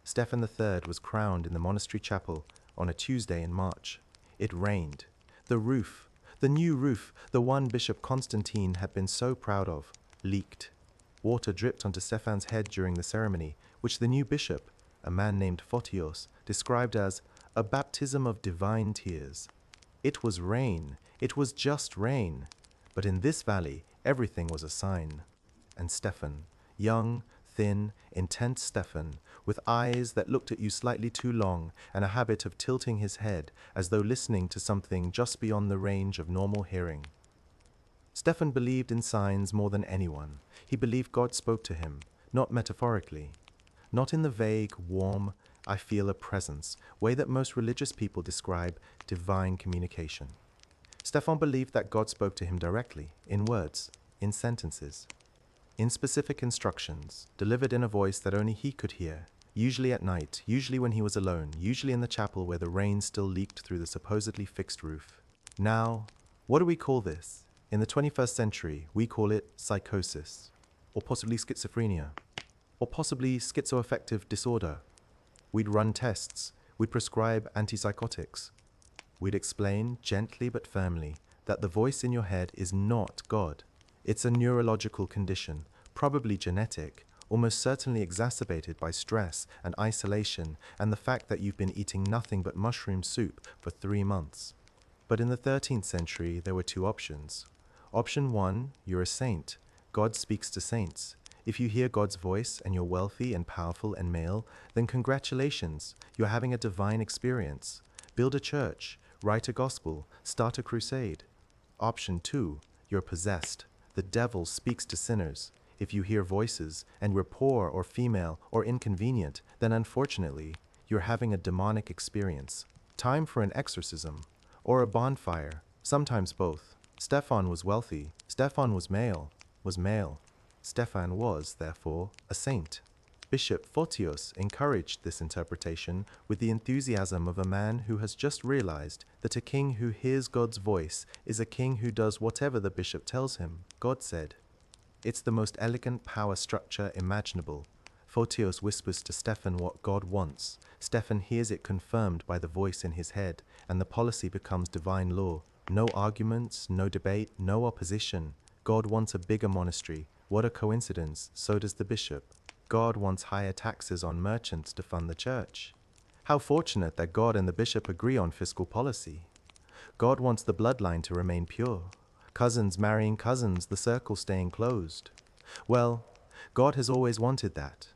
Stephen III was crowned in the monastery chapel on a Tuesday in March. It rained. The roof, the new roof, the one Bishop Constantine had been so proud of, leaked. Water dripped onto Stephan's head during the ceremony, which the new bishop, a man named Photios, described as a baptism of divine tears. It was rain. It was just rain. But in this valley, everything was a sign. And Stephan, young, thin, intense Stephan, with eyes that looked at you slightly too long and a habit of tilting his head as though listening to something just beyond the range of normal hearing. Stephan believed in signs more than anyone. He believed God spoke to him, not metaphorically, not in the vague, warm, I feel a presence way that most religious people describe divine communication. Stephan believed that God spoke to him directly, in words, in sentences, in specific instructions, delivered in a voice that only he could hear, usually at night, usually when he was alone, usually in the chapel where the rain still leaked through the supposedly fixed roof. Now, what do we call this? In the 21st century, we call it psychosis, or possibly schizophrenia, or possibly schizoaffective disorder. We'd run tests, we'd prescribe antipsychotics. We'd explain, gently but firmly, that the voice in your head is not God. It's a neurological condition, probably genetic, almost certainly exacerbated by stress and isolation and the fact that you've been eating nothing but mushroom soup for 3 months. But in the 13th century, there were 2 options. Option 1, you're a saint. God speaks to saints. If you hear God's voice and you're wealthy and powerful and male, then congratulations, you're having a divine experience. Build a church, write a gospel, start a crusade. Option 2, you're possessed. The devil speaks to sinners. If you hear voices and you're poor or female or inconvenient, then unfortunately, you're having a demonic experience. Time for an exorcism or a bonfire, sometimes both. Stephan was wealthy. Stephan was male. Stephan was, therefore, a saint. Bishop Photios encouraged this interpretation with the enthusiasm of a man who has just realized that a king who hears God's voice is a king who does whatever the bishop tells him, God said. It's the most elegant power structure imaginable. Photios whispers to Stephan what God wants. Stephan hears it confirmed by the voice in his head, and the policy becomes divine law. No arguments, no debate, no opposition. God wants a bigger monastery. What a coincidence, so does the bishop. God wants higher taxes on merchants to fund the church. How fortunate that God and the bishop agree on fiscal policy. God wants the bloodline to remain pure. Cousins marrying cousins, the circle staying closed. Well, God has always wanted that.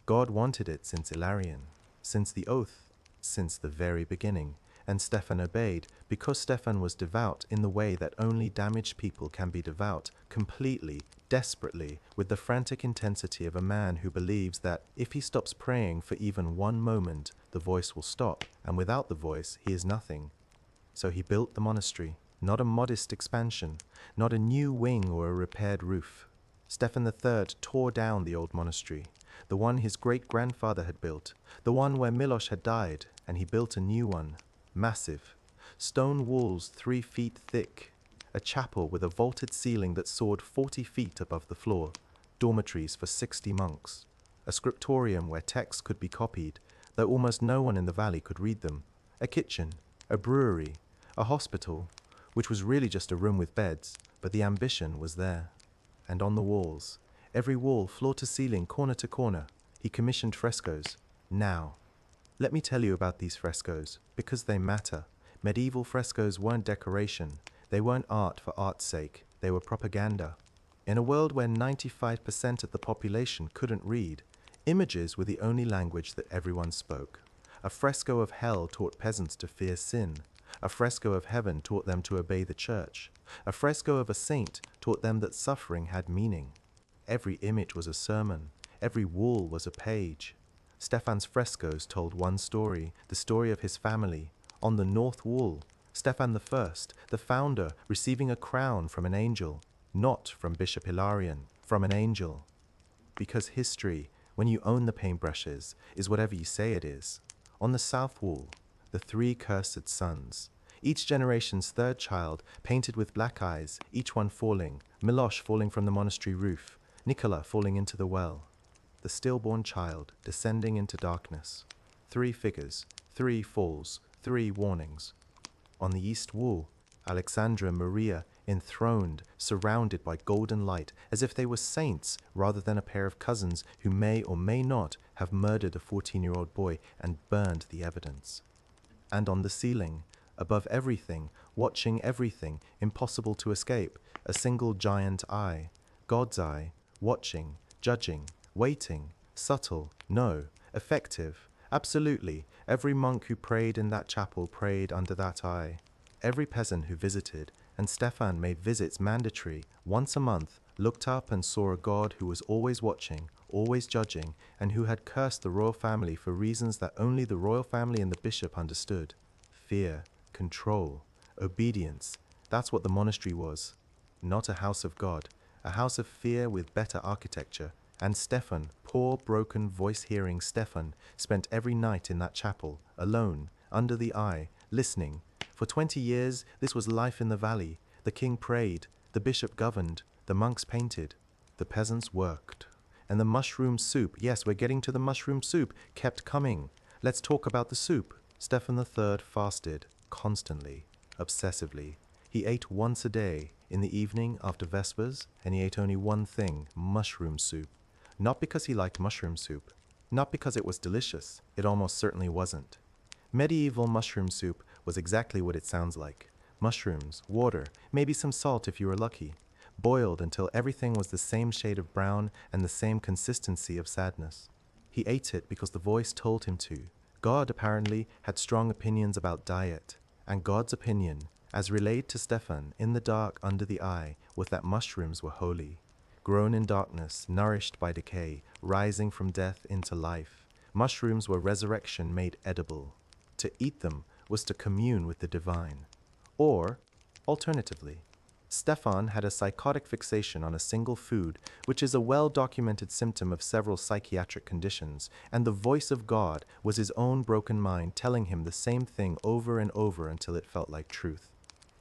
God wanted it since Illyrian, since the oath, since the very beginning. And Stephan obeyed, because Stephan was devout in the way that only damaged people can be devout, completely, desperately, with the frantic intensity of a man who believes that if he stops praying for even one moment, the voice will stop, and without the voice, he is nothing. So he built the monastery, not a modest expansion, not a new wing or a repaired roof. Stephan III tore down the old monastery, the one his great-grandfather had built, the one where Milosh had died, and he built a new one. Massive. Stone walls 3 feet thick. A chapel with a vaulted ceiling that soared 40 feet above the floor. Dormitories for 60 monks. A scriptorium where texts could be copied, though almost no one in the valley could read them. A kitchen. A brewery. A hospital, which was really just a room with beds, but the ambition was there. And on the walls, every wall, floor to ceiling, corner to corner, he commissioned frescoes. Now. Let me tell you about these frescoes, because they matter. Medieval frescoes weren't decoration. They weren't art for art's sake. They were propaganda. In a world where 95% of the population couldn't read, images were the only language that everyone spoke. A fresco of hell taught peasants to fear sin. A fresco of heaven taught them to obey the church. A fresco of a saint taught them that suffering had meaning. Every image was a sermon. Every wall was a page. Stephan's frescoes told one story, the story of his family. On the north wall, Stephan I, the founder, receiving a crown from an angel, not from Bishop Hilarion, from an angel. Because history, when you own the paintbrushes, is whatever you say it is. On the south wall, the 3 cursed sons, each generation's 3rd child, painted with black eyes, each one falling, Milosh falling from the monastery roof, Nicola falling into the well. the stillborn child descending into darkness. 3 figures, 3 falls, 3 warnings. On the east wall, Alexandra and Maria enthroned, surrounded by golden light, as if they were saints rather than a pair of cousins who may or may not have murdered a 14-year-old boy and burned the evidence. And on the ceiling, above everything, watching everything, impossible to escape, a single giant eye, God's eye, watching, judging, waiting, subtle, no, effective, absolutely. Every monk who prayed in that chapel prayed under that eye. Every peasant who visited, and Stefan made visits mandatory, once a month, looked up and saw a God who was always watching, always judging, and who had cursed the royal family for reasons that only the royal family and the bishop understood. Fear, control, obedience, that's what the monastery was. Not a house of God, a house of fear with better architecture. And Stefan, poor, broken, voice-hearing Stefan, spent every night in that chapel, alone, under the eye, listening. For 20 years, this was life in the valley. The king prayed, the bishop governed, the monks painted, the peasants worked. And the mushroom soup, yes, we're getting to the mushroom soup, kept coming. Let's talk about the soup. Stefan III fasted, constantly, obsessively. He ate once a day, in the evening after Vespers, and he ate only one thing, mushroom soup. Not because he liked mushroom soup, not because it was delicious, it almost certainly wasn't. Medieval mushroom soup was exactly what it sounds like. Mushrooms, water, maybe some salt if you were lucky, boiled until everything was the same shade of brown and the same consistency of sadness. He ate it because the voice told him to. God apparently had strong opinions about diet, and God's opinion, as relayed to Stefan in the dark under the eye, was that mushrooms were holy. Grown in darkness, nourished by decay, rising from death into life. Mushrooms were resurrection made edible. To eat them was to commune with the divine. Or, alternatively, Stefan had a psychotic fixation on a single food, which is a well-documented symptom of several psychiatric conditions, and the voice of God was his own broken mind telling him the same thing over and over until it felt like truth.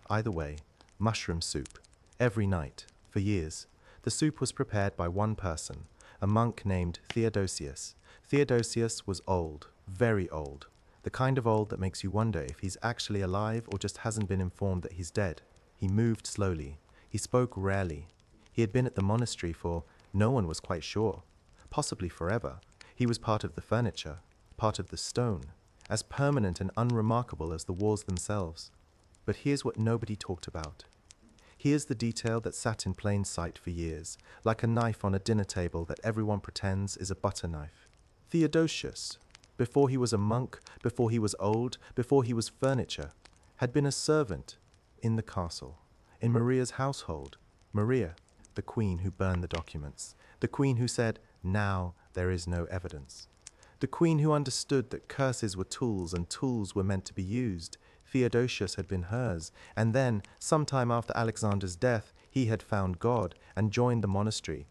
Either way, mushroom soup, every night, for years. The soup was prepared by one person, a monk named Theodosius. Theodosius was old, very old, the kind of old that makes you wonder if he's actually alive or just hasn't been informed that he's dead. He moved slowly. He spoke rarely. He had been at the monastery for, no one was quite sure, possibly forever. He was part of the furniture, part of the stone, as permanent and unremarkable as the walls themselves. But here's what nobody talked about. Here's the detail that sat in plain sight for years, like a knife on a dinner table that everyone pretends is a butter knife. Theodosius, before he was a monk, before he was old, before he was furniture, had been a servant in the castle, in Maria's household. Maria, the queen who burned the documents, the queen who said, "Now there is no evidence." The queen who understood that curses were tools and tools were meant to be used. Theodosius had been hers, and then, sometime after Alexander's death, he had found God and joined the monastery,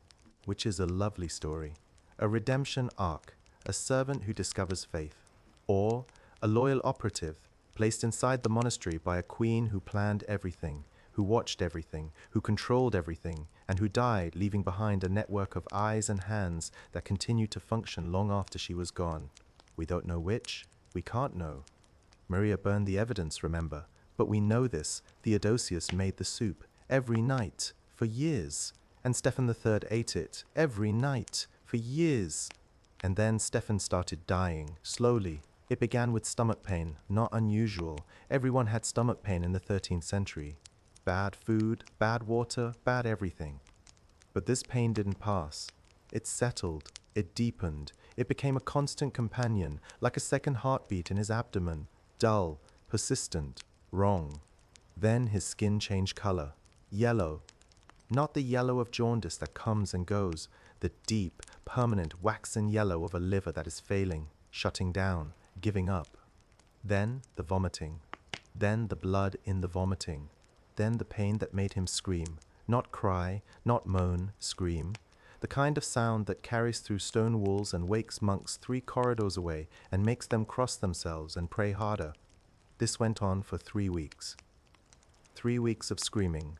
which is a lovely story. A redemption arc, a servant who discovers faith, or a loyal operative placed inside the monastery by a queen who planned everything, who watched everything, who controlled everything, and who died, leaving behind a network of eyes and hands that continued to function long after she was gone. We don't know which, we can't know. Maria burned the evidence, remember, but we know this. Theodosius made the soup every night for years, and Stefan III ate it every night for years. And then Stefan started dying, slowly. It began with stomach pain, not unusual. Everyone had stomach pain in the 13th century. Bad food, bad water, bad everything. But this pain didn't pass. It settled, it deepened, it became a constant companion, like a second heartbeat in his abdomen. Dull, persistent, wrong. Then his skin changed color. Yellow. Not the yellow of jaundice that comes and goes, the deep, permanent waxen yellow of a liver that is failing, shutting down, giving up. Then the vomiting. Then the blood in the vomiting. Then the pain that made him scream. Not cry, not moan, scream. The kind of sound that carries through stone walls and wakes monks 3 corridors away and makes them cross themselves and pray harder. This went on for 3 weeks. 3 weeks of screaming.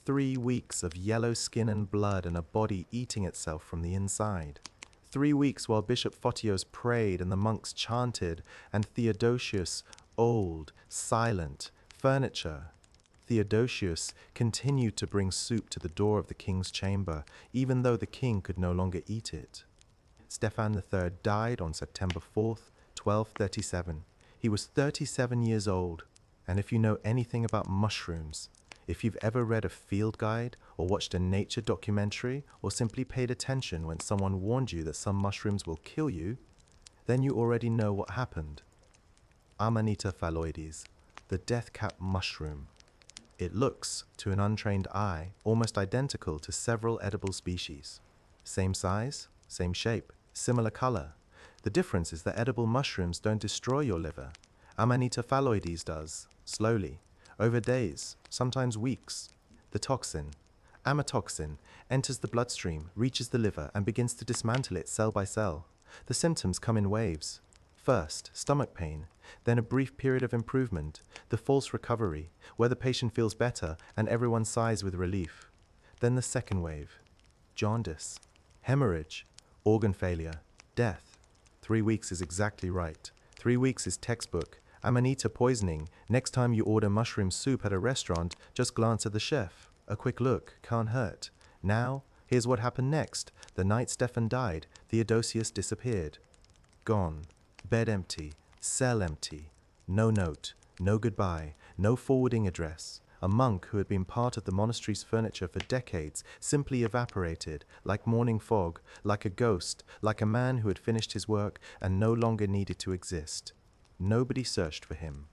3 weeks of yellow skin and blood and a body eating itself from the inside. 3 weeks while Bishop Photios prayed and the monks chanted, and Theodosius, old, silent, furniture. Theodosius continued to bring soup to the door of the king's chamber, even though the king could no longer eat it. Stephan III died on September 4th, 1237. He was 37 years old, and if you know anything about mushrooms, if you've ever read a field guide or watched a nature documentary or simply paid attention when someone warned you that some mushrooms will kill you, then you already know what happened. Amanita phalloides, the death cap mushroom. It looks, to an untrained eye, almost identical to several edible species. Same size, same shape, similar color. The difference is that edible mushrooms don't destroy your liver. Amanita phalloides does, slowly, over days, sometimes weeks. The toxin, amatoxin, enters the bloodstream, reaches the liver, and begins to dismantle it cell by cell. The symptoms come in waves. First, stomach pain, then a brief period of improvement, the false recovery, where the patient feels better and everyone sighs with relief. Then the second wave, jaundice, hemorrhage, organ failure, death. 3 weeks is exactly right. 3 weeks is textbook. Amanita poisoning. Next time you order mushroom soup at a restaurant, just glance at the chef. A quick look, can't hurt. Now, here's what happened next. The night Stephan died, Theodosius disappeared. Gone. Bed empty. Cell empty. No note. No goodbye. No forwarding address. A monk who had been part of the monastery's furniture for decades simply evaporated, like morning fog, like a ghost, like a man who had finished his work and no longer needed to exist. Nobody searched for him.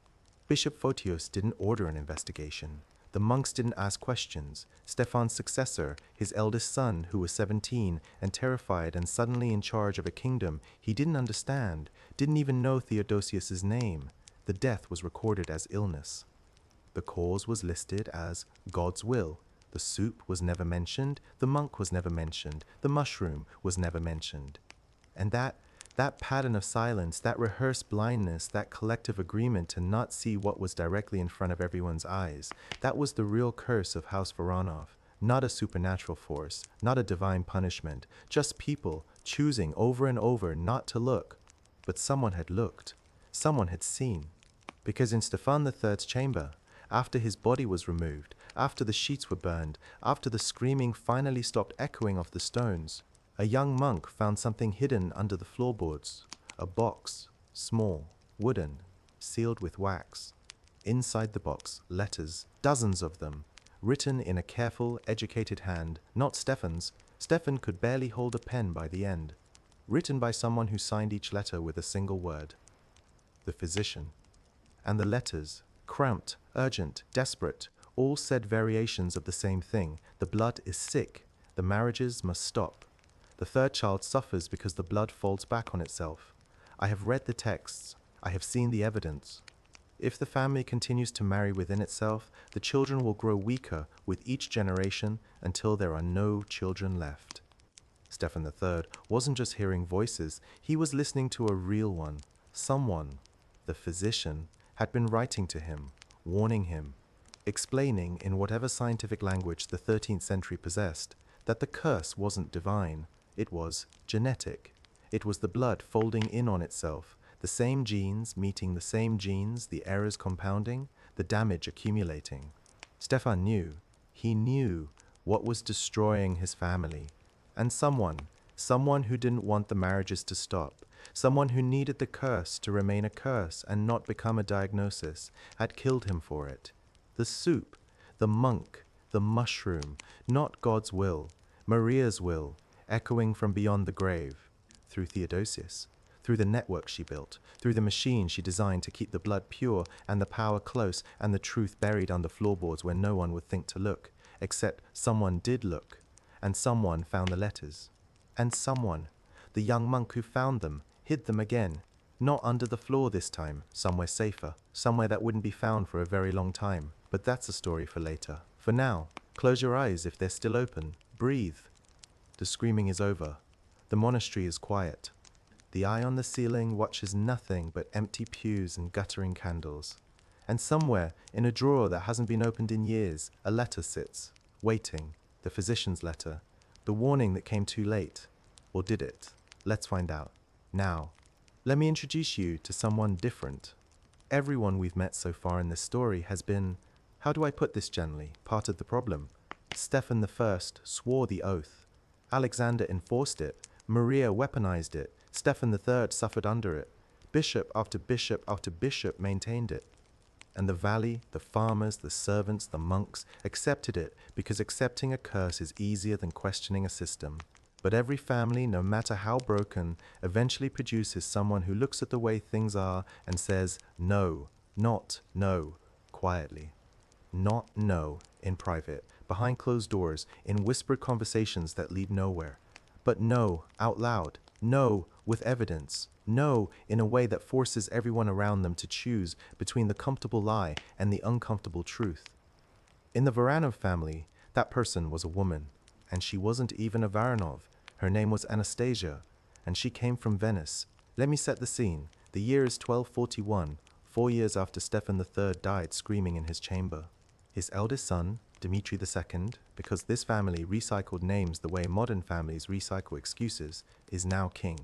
Bishop Photios didn't order an investigation. The monks didn't ask questions. Stephan's successor, his eldest son, who was 17 and terrified and suddenly in charge of a kingdom he didn't understand, didn't even know Theodosius's name. The death was recorded as illness. The cause was listed as God's will. The soup was never mentioned. The monk was never mentioned. The mushroom was never mentioned. And that pattern of silence, that rehearsed blindness, that collective agreement to not see what was directly in front of everyone's eyes, that was the real curse of House Voronov. Not a supernatural force, not a divine punishment, just people choosing over and over not to look. But someone had looked. Someone had seen. Because in Stephan III's chamber, after his body was removed, after the sheets were burned, after the screaming finally stopped echoing off the stones, a young monk found something hidden under the floorboards. A box, small, wooden, sealed with wax. Inside the box, letters, dozens of them, written in a careful, educated hand, not Stephan's. Stephan could barely hold a pen by the end. Written by someone who signed each letter with a single word. The physician. And the letters, cramped, urgent, desperate, all said variations of the same thing. The blood is sick. The marriages must stop. The third child suffers because the blood folds back on itself. I have read the texts. I have seen the evidence. If the family continues to marry within itself, the children will grow weaker with each generation until there are no children left. Stephan III wasn't just hearing voices, he was listening to a real one. Someone, the physician, had been writing to him, warning him, explaining in whatever scientific language the 13th century possessed, that the curse wasn't divine. It was genetic. It was the blood folding in on itself, the same genes meeting the same genes, the errors compounding, the damage accumulating. Stephan knew. He knew what was destroying his family. And someone who didn't want the marriages to stop, someone who needed the curse to remain a curse and not become a diagnosis, had killed him for it. The soup, the monk, the mushroom, not God's will, Maria's will, echoing from beyond the grave, through Theodosius, through the network she built, through the machine she designed to keep the blood pure and the power close and the truth buried under floorboards where no one would think to look, except someone did look, and someone found the letters. And someone, the young monk who found them, hid them again, not under the floor this time, somewhere safer, somewhere that wouldn't be found for a very long time. But that's a story for later. For now, close your eyes if they're still open. Breathe. The screaming is over. The monastery is quiet. The eye on the ceiling watches nothing but empty pews and guttering candles. And somewhere, in a drawer that hasn't been opened in years, a letter sits, waiting, the physician's letter, the warning that came too late. Or did it? Let's find out. Now, let me introduce you to someone different. Everyone we've met so far in this story has been, how do I put this gently, part of the problem. Stephen I swore the oath. Alexander enforced it. Maria weaponized it. Stephen III suffered under it. Bishop after bishop after bishop maintained it. And the valley, the farmers, the servants, the monks accepted it because accepting a curse is easier than questioning a system. But every family, no matter how broken, eventually produces someone who looks at the way things are and says, no, not no, quietly. Not no, in private, behind closed doors, in whispered conversations that lead nowhere. But no, out loud. No, with evidence. No, in a way that forces everyone around them to choose between the comfortable lie and the uncomfortable truth. In the Varanov family, that person was a woman, and she wasn't even a Varanov. Her name was Anastasia, and she came from Venice. Let me set the scene. The year is 1241, 4 years after Stephen III died screaming in his chamber. His eldest son, Dmitri II, because this family recycled names the way modern families recycle excuses, is now king.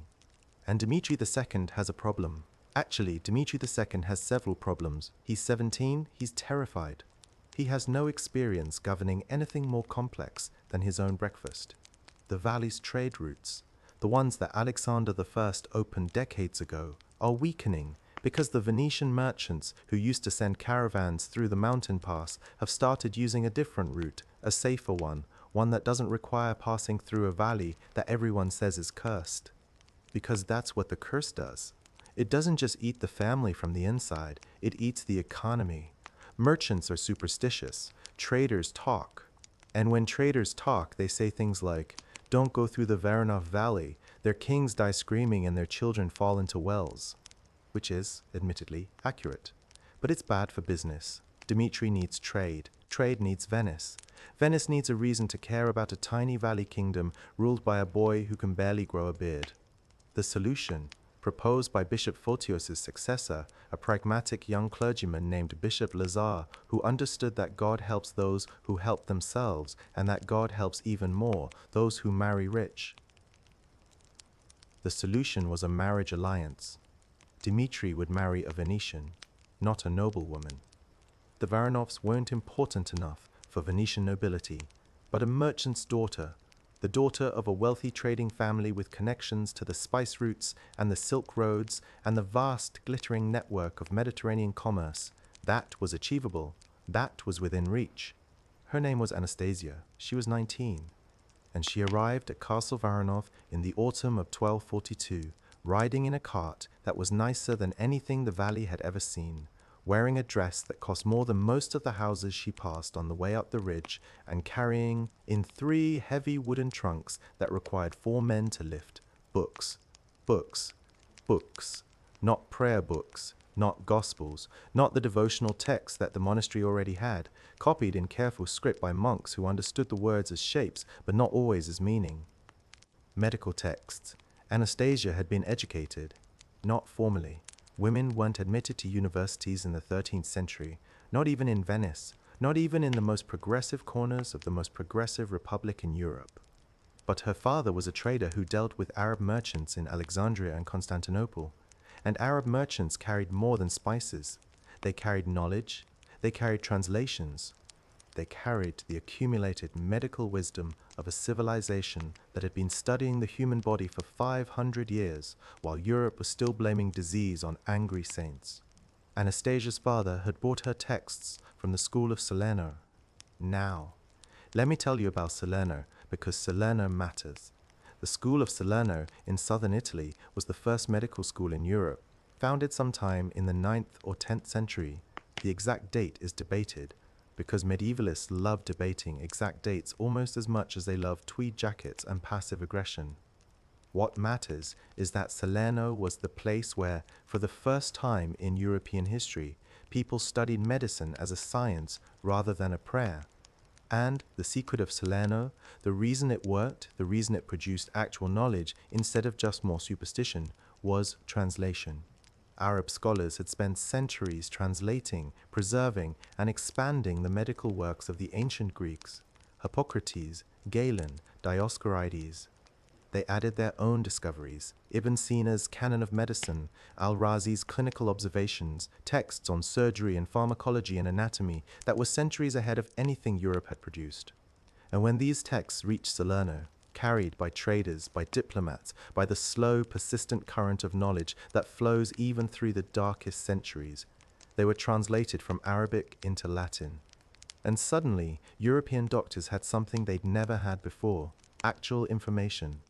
And Dmitri II has a problem. Actually, Dmitri II has several problems. He's 17, he's terrified. He has no experience governing anything more complex than his own breakfast. The valley's trade routes, the ones that Alexander I opened decades ago, are weakening because the Venetian merchants who used to send caravans through the mountain pass have started using a different route, a safer one that doesn't require passing through a valley that everyone says is cursed. Because that's what the curse does. It doesn't just eat the family from the inside, it eats the economy. Merchants are superstitious. Traders talk. And when traders talk, they say things like, don't go through the Varanov Valley. Their kings die screaming and their children fall into wells. Which is, admittedly, accurate. But it's bad for business. Dmitri needs trade. Trade needs Venice. Venice needs a reason to care about a tiny valley kingdom ruled by a boy who can barely grow a beard. The solution, proposed by Bishop Photios' successor, a pragmatic young clergyman named Bishop Lazar, who understood that God helps those who help themselves, and that God helps even more those who marry rich. The solution was a marriage alliance. Dmitri would marry a Venetian, not a noblewoman. The Varanovs weren't important enough for Venetian nobility, but a merchant's daughter, the daughter of a wealthy trading family with connections to the spice routes and the Silk Roads and the vast glittering network of Mediterranean commerce, that was achievable, that was within reach. Her name was Anastasia. She was 19, and she arrived at Castle Varanov in the autumn of 1242, riding in a cart that was nicer than anything the valley had ever seen, wearing a dress that cost more than most of the houses she passed on the way up the ridge, and carrying, in 3 heavy wooden trunks that required 4 men to lift, books, books, books, not prayer books, not gospels, not the devotional texts that the monastery already had, copied in careful script by monks who understood the words as shapes but not always as meaning. Medical texts. Anastasia had been educated, not formally. Women weren't admitted to universities in the 13th century, not even in Venice, not even in the most progressive corners of the most progressive republic in Europe. But her father was a trader who dealt with Arab merchants in Alexandria and Constantinople, and Arab merchants carried more than spices. They carried knowledge, they carried translations, they carried the accumulated medical wisdom of a civilization that had been studying the human body for 500 years, while Europe was still blaming disease on angry saints. Anastasia's father had brought her texts from the school of Salerno. Now, let me tell you about Salerno, because Salerno matters. The school of Salerno in southern Italy was the first medical school in Europe, founded sometime in the 9th or 10th century. The exact date is debated, because medievalists loved debating exact dates almost as much as they loved tweed jackets and passive aggression. What matters is that Salerno was the place where, for the first time in European history, people studied medicine as a science rather than a prayer. And the secret of Salerno, the reason it worked, the reason it produced actual knowledge instead of just more superstition, was translation. Arab scholars had spent centuries translating, preserving, and expanding the medical works of the ancient Greeks, Hippocrates, Galen, Dioscorides. They added their own discoveries, Ibn Sina's Canon of Medicine, Al-Razi's clinical observations, texts on surgery and pharmacology and anatomy that were centuries ahead of anything Europe had produced. And when these texts reached Salerno, carried by traders, by diplomats, by the slow, persistent current of knowledge that flows even through the darkest centuries, they were translated from Arabic into Latin. And suddenly, European doctors had something they'd never had before: actual information.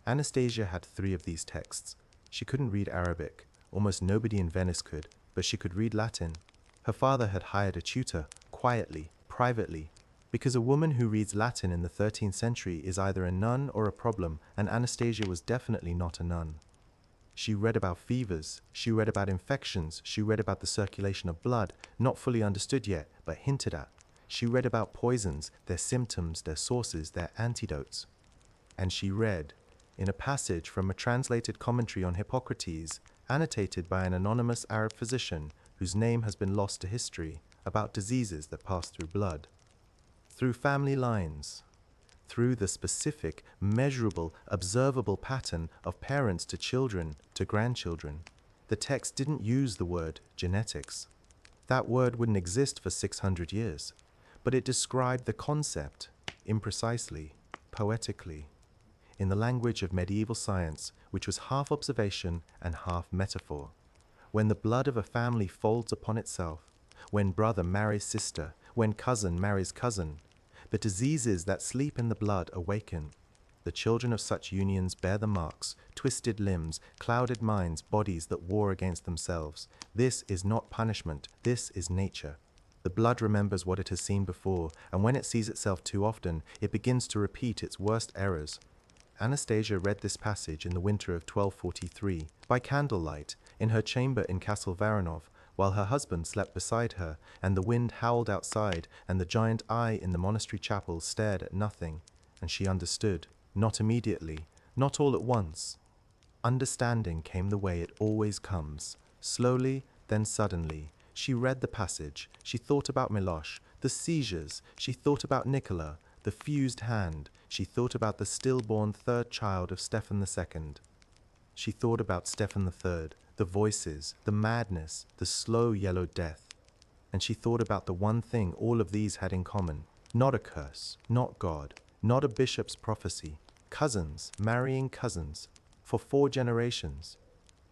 Anastasia had 3 of these texts. She couldn't read Arabic. Almost nobody in Venice could, but she could read Latin. Her father had hired a tutor, quietly, privately, because a woman who reads Latin in the 13th century is either a nun or a problem, and Anastasia was definitely not a nun. She read about fevers, she read about infections, she read about the circulation of blood, not fully understood yet, but hinted at. She read about poisons, their symptoms, their sources, their antidotes. And she read, in a passage from a translated commentary on Hippocrates, annotated by an anonymous Arab physician whose name has been lost to history, about diseases that pass through blood. Through family lines, through the specific, measurable, observable pattern of parents to children to grandchildren, the text didn't use the word genetics. That word wouldn't exist for 600 years, but it described the concept imprecisely, poetically, in the language of medieval science, which was half observation and half metaphor. When the blood of a family folds upon itself, when brother marries sister, when cousin marries cousin, the diseases that sleep in the blood awaken. The children of such unions bear the marks, twisted limbs, clouded minds, bodies that war against themselves. This is not punishment, this is nature. The blood remembers what it has seen before, and when it sees itself too often, it begins to repeat its worst errors. Anastasia read this passage in the winter of 1243, by candlelight, in her chamber in Castle Varanov, while her husband slept beside her, and the wind howled outside, and the giant eye in the monastery chapel stared at nothing, and she understood, not immediately, not all at once. Understanding came the way it always comes, slowly, then suddenly. She read the passage, she thought about Milosh, the seizures, she thought about Nicola, the fused hand, she thought about the stillborn 3rd child of Stephen II. She thought about Stephen III, the voices, the madness, the slow yellow death. And she thought about the one thing all of these had in common: not a curse, not God, not a bishop's prophecy, cousins marrying cousins, for 4 generations.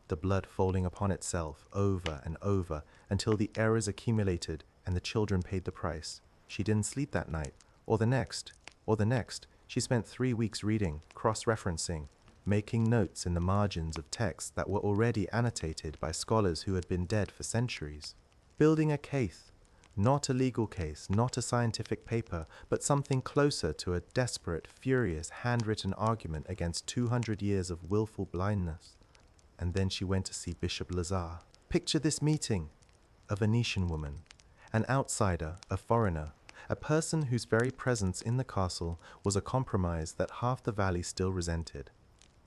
The blood folding upon itself over and over until the errors accumulated and the children paid the price. She didn't sleep that night, or the next, or the next. She spent 3 weeks reading, cross-referencing, making notes in the margins of texts that were already annotated by scholars who had been dead for centuries. Building a case, not a legal case, not a scientific paper, but something closer to a desperate, furious, handwritten argument against 200 years of willful blindness. And then she went to see Bishop Lazar. Picture this meeting: a Venetian woman, an outsider, a foreigner, a person whose very presence in the castle was a compromise that half the valley still resented.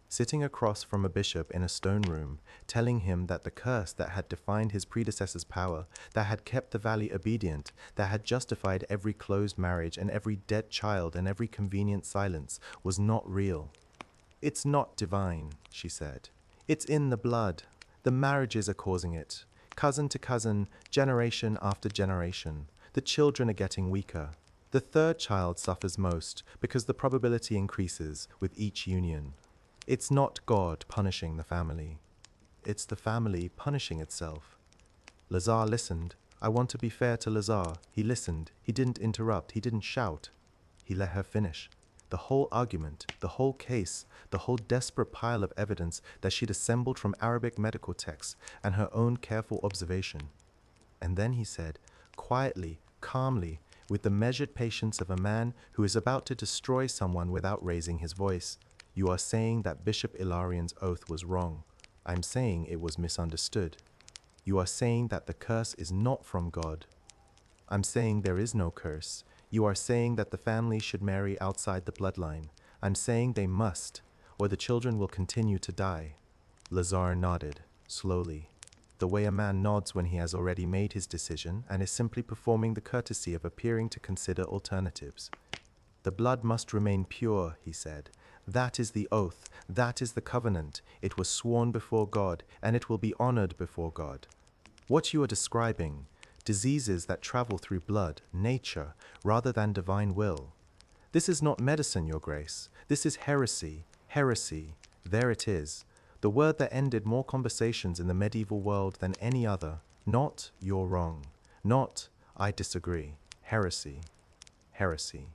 Sitting across from a bishop in a stone room, telling him that the curse that had defined his predecessor's power, that had kept the valley obedient, that had justified every closed marriage and every dead child and every convenient silence, was not real. "It's not divine," she said. "It's in the blood. The marriages are causing it. Cousin to cousin, generation after generation. The children are getting weaker. The 3rd child suffers most because the probability increases with each union. It's not God punishing the family. It's the family punishing itself." Lazar listened. I want to be fair to Lazar. He listened. He didn't interrupt. He didn't shout. He let her finish. The whole argument, the whole case, the whole desperate pile of evidence that she'd assembled from Arabic medical texts and her own careful observation. And then he said, quietly, calmly, with the measured patience of a man who is about to destroy someone without raising his voice, "You are saying that Bishop Ilarian's oath was wrong. I'm saying it was misunderstood. You are saying that the curse is not from God. I'm saying there is no curse. You are saying that the family should marry outside the bloodline. I'm saying they must, or the children will continue to die." Lazar nodded, slowly, the way a man nods when he has already made his decision and is simply performing the courtesy of appearing to consider alternatives. "The blood must remain pure," he said. That is the oath, that is the covenant. It was sworn before God, and it will be honored before God. What you are describing, diseases that travel through blood, nature, rather than divine will. This is not medicine, Your Grace. This is heresy, heresy. There it is. The word that ended more conversations in the medieval world than any other. Not, you're wrong. Not, I disagree. Heresy, heresy.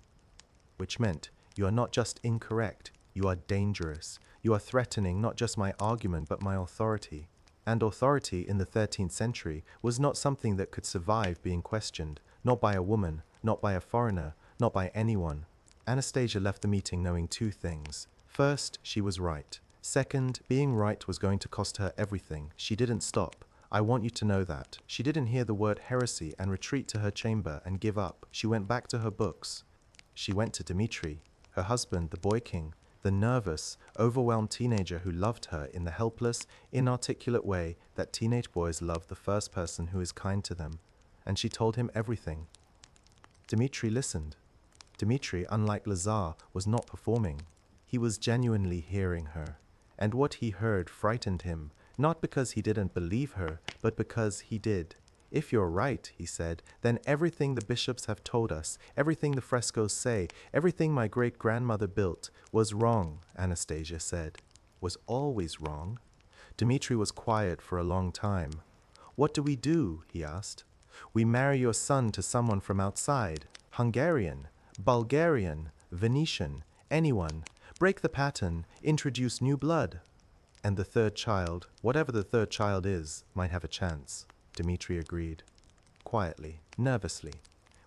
Which meant, you are not just incorrect, you are dangerous. You are threatening not just my argument, but my authority. And authority in the 13th century was not something that could survive being questioned, not by a woman, not by a foreigner, not by anyone. Anastasia left the meeting knowing two things. First, she was right. Second, being right was going to cost her everything. She didn't stop. I want you to know that. She didn't hear the word heresy and retreat to her chamber and give up. She went back to her books. She went to Dmitri, her husband, the boy king, the nervous, overwhelmed teenager who loved her in the helpless, inarticulate way that teenage boys love the first person who is kind to them. And she told him everything. Dmitri listened. Dmitri, unlike Lazar, was not performing. He was genuinely hearing her. And what he heard frightened him, not because he didn't believe her, but because he did. If you're right, he said, then everything the bishops have told us, everything the frescoes say, everything my great-grandmother built was wrong, Anastasia said. Was always wrong. Dmitri was quiet for a long time. What do we do? He asked. We marry your son to someone from outside. Hungarian, Bulgarian, Venetian, anyone. Break the pattern, introduce new blood. And the third child, whatever the third child is, might have a chance. Dmitri agreed. Quietly, nervously,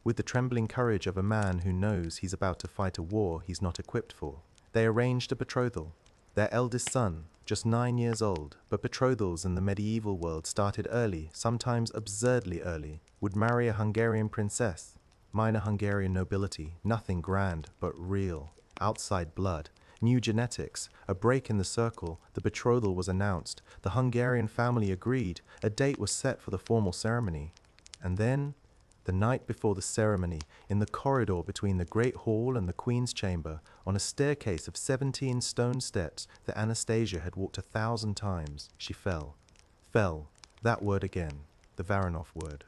with the trembling courage of a man who knows he's about to fight a war he's not equipped for. They arranged a betrothal. Their eldest son, just 9 years old, but betrothals in the medieval world started early, sometimes absurdly early, would marry a Hungarian princess. Minor Hungarian nobility, nothing grand, but real. Outside blood. New genetics, a break in the circle, the betrothal was announced, the Hungarian family agreed, a date was set for the formal ceremony. And then, the night before the ceremony, in the corridor between the great hall and the Queen's chamber, on a staircase of 17 stone steps that Anastasia had walked 1,000 times, she fell. Fell, that word again, the Varanov word.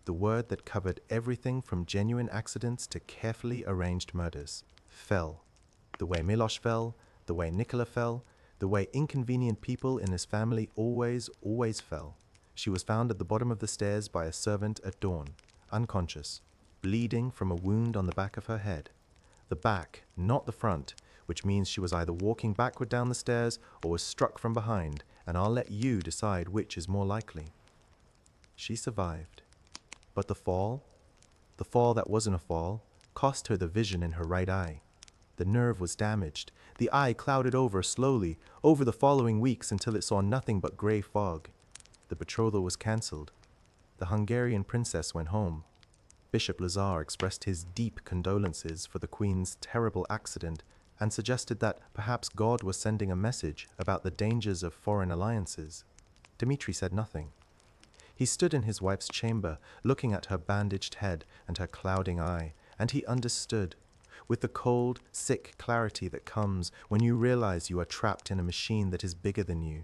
The word that covered everything from genuine accidents to carefully arranged murders. Fell. The way Miloš fell, the way Nikola fell, the way inconvenient people in his family always fell. She was found at the bottom of the stairs by a servant at dawn, unconscious, bleeding from a wound on the back of her head. The back, not the front, which means she was either walking backward down the stairs or was struck from behind, and I'll let you decide which is more likely. She survived. But the fall that wasn't a fall, cost her the vision in her right eye. The nerve was damaged. The eye clouded over slowly, over the following weeks until it saw nothing but gray fog. The betrothal was cancelled. The Hungarian princess went home. Bishop Lazar expressed his deep condolences for the Queen's terrible accident and suggested that perhaps God was sending a message about the dangers of foreign alliances. Dmitri said nothing. He stood in his wife's chamber, looking at her bandaged head and her clouding eye, and he understood. With the cold, sick clarity that comes when you realize you are trapped in a machine that is bigger than you,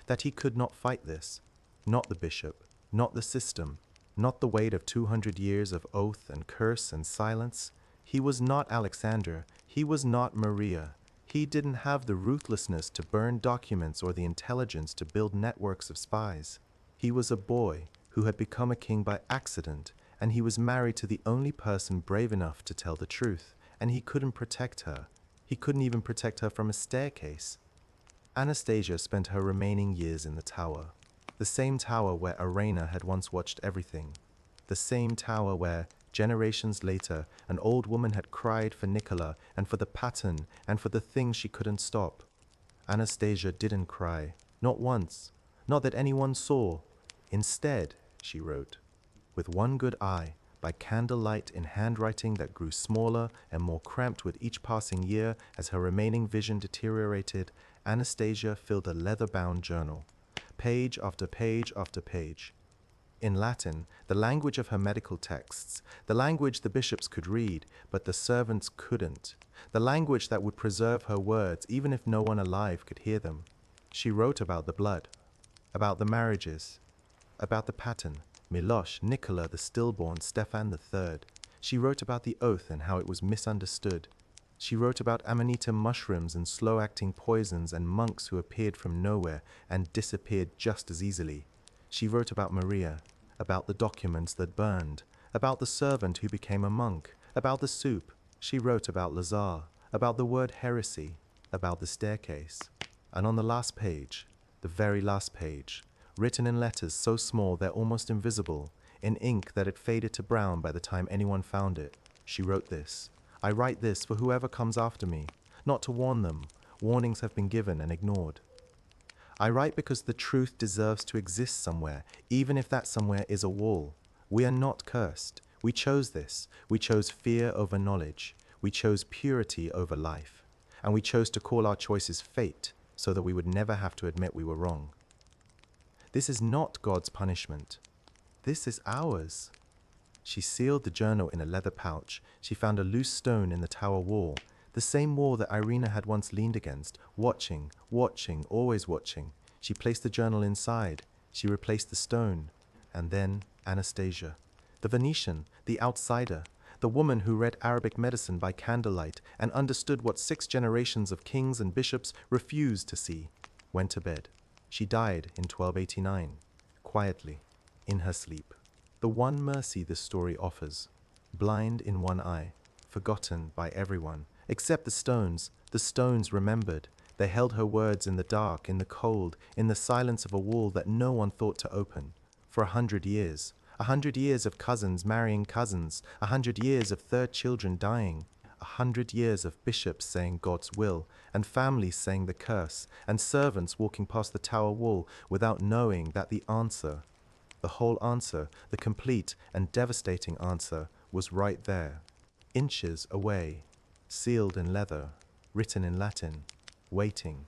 that he could not fight this. Not the bishop, not the system, not the weight of 200 years of oath and curse and silence. He was not Alexander. He was not Maria. He didn't have the ruthlessness to burn documents or the intelligence to build networks of spies. He was a boy who had become a king by accident, and he was married to the only person brave enough to tell the truth. And he couldn't protect her. He couldn't even protect her from a staircase. Anastasia spent her remaining years in the tower. The same tower where Arena had once watched everything. The same tower where, generations later, an old woman had cried for Nikola and for the pattern and for the thing she couldn't stop. Anastasia didn't cry. Not once. Not that anyone saw. Instead, she wrote, with one good eye, by candlelight in handwriting that grew smaller and more cramped with each passing year as her remaining vision deteriorated, Anastasia filled a leather-bound journal, page after page after page. in Latin, the language of her medical texts, the language the bishops could read, but the servants couldn't, the language that would preserve her words even if no one alive could hear them. She wrote about the blood, about the marriages, about the pattern, Milosh, Nicola the stillborn, Stefan III. She wrote about the oath and how it was misunderstood. She wrote about amanita mushrooms and slow-acting poisons and monks who appeared from nowhere and disappeared just as easily. She wrote about Maria, about the documents that burned, about the servant who became a monk, about the soup. She wrote about Lazare, about the word heresy, about the staircase. And on the last page, the very last page, written in letters so small they're almost invisible, in ink that had faded to brown by the time anyone found it, she wrote this: I write this for whoever comes after me, not to warn them. Warnings have been given and ignored. I write because the truth deserves to exist somewhere, even if that somewhere is a wall. We are not cursed. We chose this. We chose fear over knowledge. We chose purity over life. And we chose to call our choices fate so that we would never have to admit we were wrong. This is not God's punishment. This is ours. She sealed the journal in a leather pouch. She found a loose stone in the tower wall, the same wall that Irina had once leaned against, watching, always watching. She placed the journal inside. She replaced the stone. And then Anastasia, the Venetian, the outsider, the woman who read Arabic medicine by candlelight and understood what 6 generations of kings and bishops refused to see, went to bed. She died in 1289, quietly, in her sleep. The one mercy this story offers: blind in one eye, forgotten by everyone, except the stones remembered. They held her words in the dark, in the cold, in the silence of a wall that no one thought to open. For 100 years. 100 years of cousins marrying cousins. 100 years of third children dying. 100 years of bishops saying God's will, and families saying the curse, and servants walking past the tower wall without knowing that the answer, the whole answer, the complete and devastating answer, was right there, inches away, sealed in leather, written in Latin, waiting.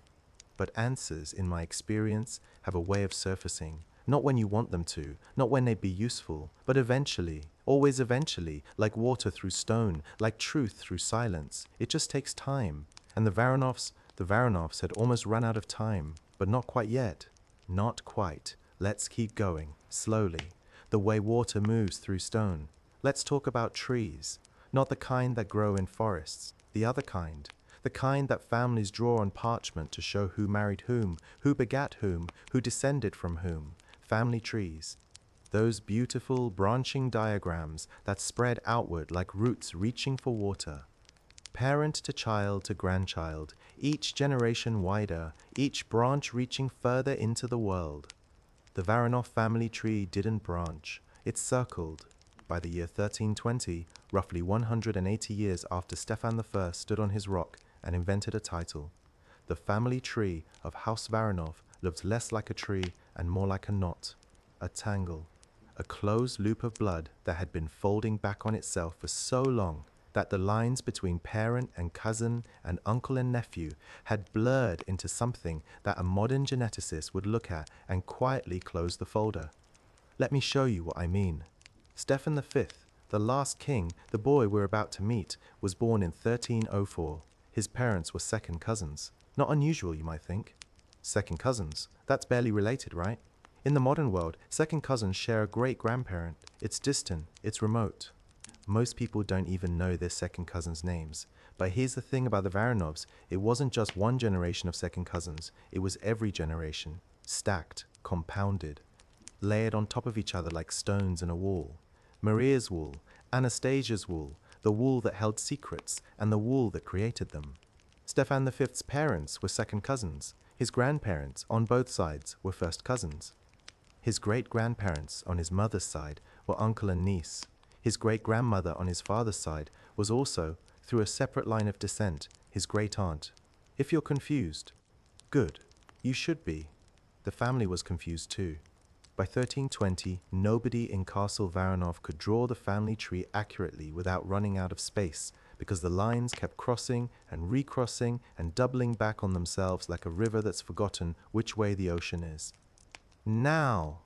But answers, in my experience, have a way of surfacing, not when you want them to, not when they'd be useful, but eventually, always eventually, like water through stone, like truth through silence. It just takes time. And the Varanovs had almost run out of time, but not quite yet. Not quite. Let's keep going, slowly, the way water moves through stone. Let's talk about trees, not the kind that grow in forests, the other kind, the kind that families draw on parchment to show who married whom, who begat whom, who descended from whom. Family trees, those beautiful branching diagrams that spread outward like roots reaching for water. Parent to grandchild, each generation wider, each branch reaching further into the world. The Varanov family tree didn't branch, it circled. By the year 1320, roughly 180 years after Stefan I stood on his rock and invented a title, the family tree of House Varanov looked less like a tree and more like a knot, a tangle, a closed loop of blood that had been folding back on itself for so long that the lines between parent and cousin and uncle and nephew had blurred into something that a modern geneticist would look at and quietly close the folder. Let me show you what I mean. Stefan V, the last king, the boy we're about to meet, was born in 1304. His parents were second cousins. Not unusual, you might think. Second cousins, that's barely related, right? In the modern world, second cousins share a great-grandparent. It's distant, it's remote. Most people don't even know their second cousins' names. But here's the thing about the Varanovs, it wasn't just one generation of second cousins, it was every generation, stacked, compounded, layered on top of each other like stones in a wall. Maria's wall, Anastasia's wall, the wall that held secrets, and the wall that created them. Stefan V's parents were second cousins. His grandparents, on both sides, were first cousins. His great-grandparents, on his mother's side, were uncle and niece. His great-grandmother, on his father's side, was also, through a separate line of descent, his great-aunt. If you're confused, good. You should be. The family was confused too. By 1320, nobody in Castle Varanov could draw the family tree accurately without running out of space, because the lines kept crossing and recrossing and doubling back on themselves like a river that's forgotten which way the ocean is. Now,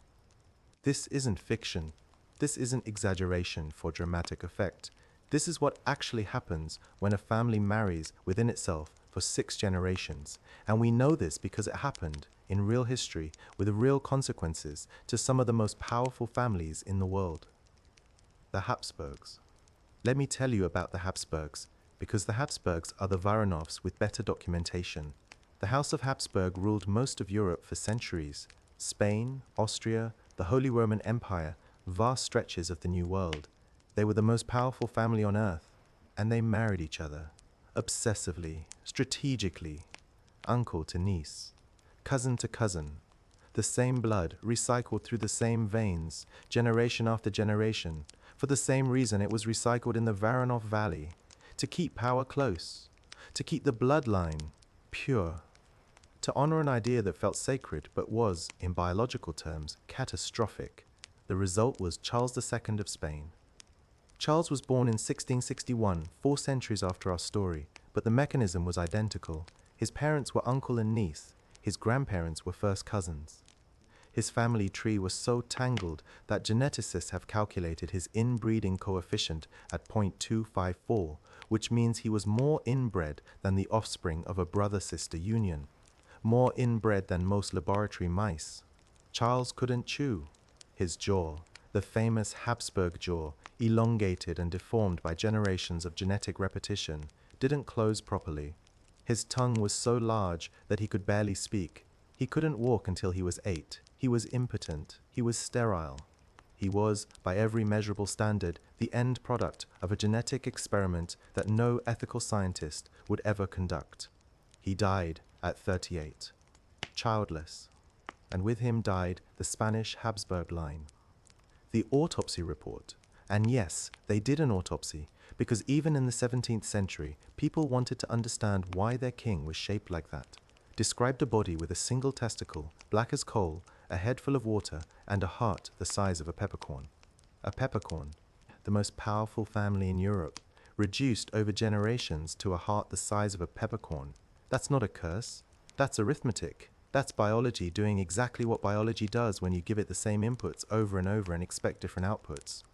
This isn't fiction. This isn't exaggeration for dramatic effect. This is what actually happens when a family marries within itself for 6 generations. And we know this because it happened in real history with real consequences to some of the most powerful families in the world. The Habsburgs. Let me tell you about the Habsburgs, because the Habsburgs are the Varanovs with better documentation. The House of Habsburg ruled most of Europe for centuries. Spain, Austria, the Holy Roman Empire, vast stretches of the New World. They were the most powerful family on earth, and they married each other. Obsessively, strategically, uncle to niece, cousin to cousin. The same blood recycled through the same veins, generation after generation. For the same reason it was recycled in the Varanov Valley, to keep power close, to keep the bloodline pure, to honor an idea that felt sacred but was, in biological terms, catastrophic. The result was Charles II of Spain. Charles was born in 1661, 4 centuries after our story, but the mechanism was identical. His parents were uncle and niece. His grandparents were first cousins. His family tree was so tangled that geneticists have calculated his inbreeding coefficient at 0.254, which means he was more inbred than the offspring of a brother-sister union, more inbred than most laboratory mice. Charles couldn't chew. His jaw, the famous Habsburg jaw, elongated and deformed by generations of genetic repetition, didn't close properly. His tongue was so large that he could barely speak. He couldn't walk until he was 8. He was impotent. He was sterile. He was, by every measurable standard, the end product of a genetic experiment that no ethical scientist would ever conduct. He died at 38, childless, and with him died the Spanish Habsburg line. The autopsy report, and yes, they did an autopsy, because even in the 17th century, people wanted to understand why their king was shaped like that, described a body with a single testicle, black as coal, a head full of water, and a heart the size of a peppercorn. A peppercorn, the most powerful family in Europe, reduced over generations to a heart the size of a peppercorn. That's not a curse. That's arithmetic. That's biology doing exactly what biology does when you give it the same inputs over and over and expect different outputs.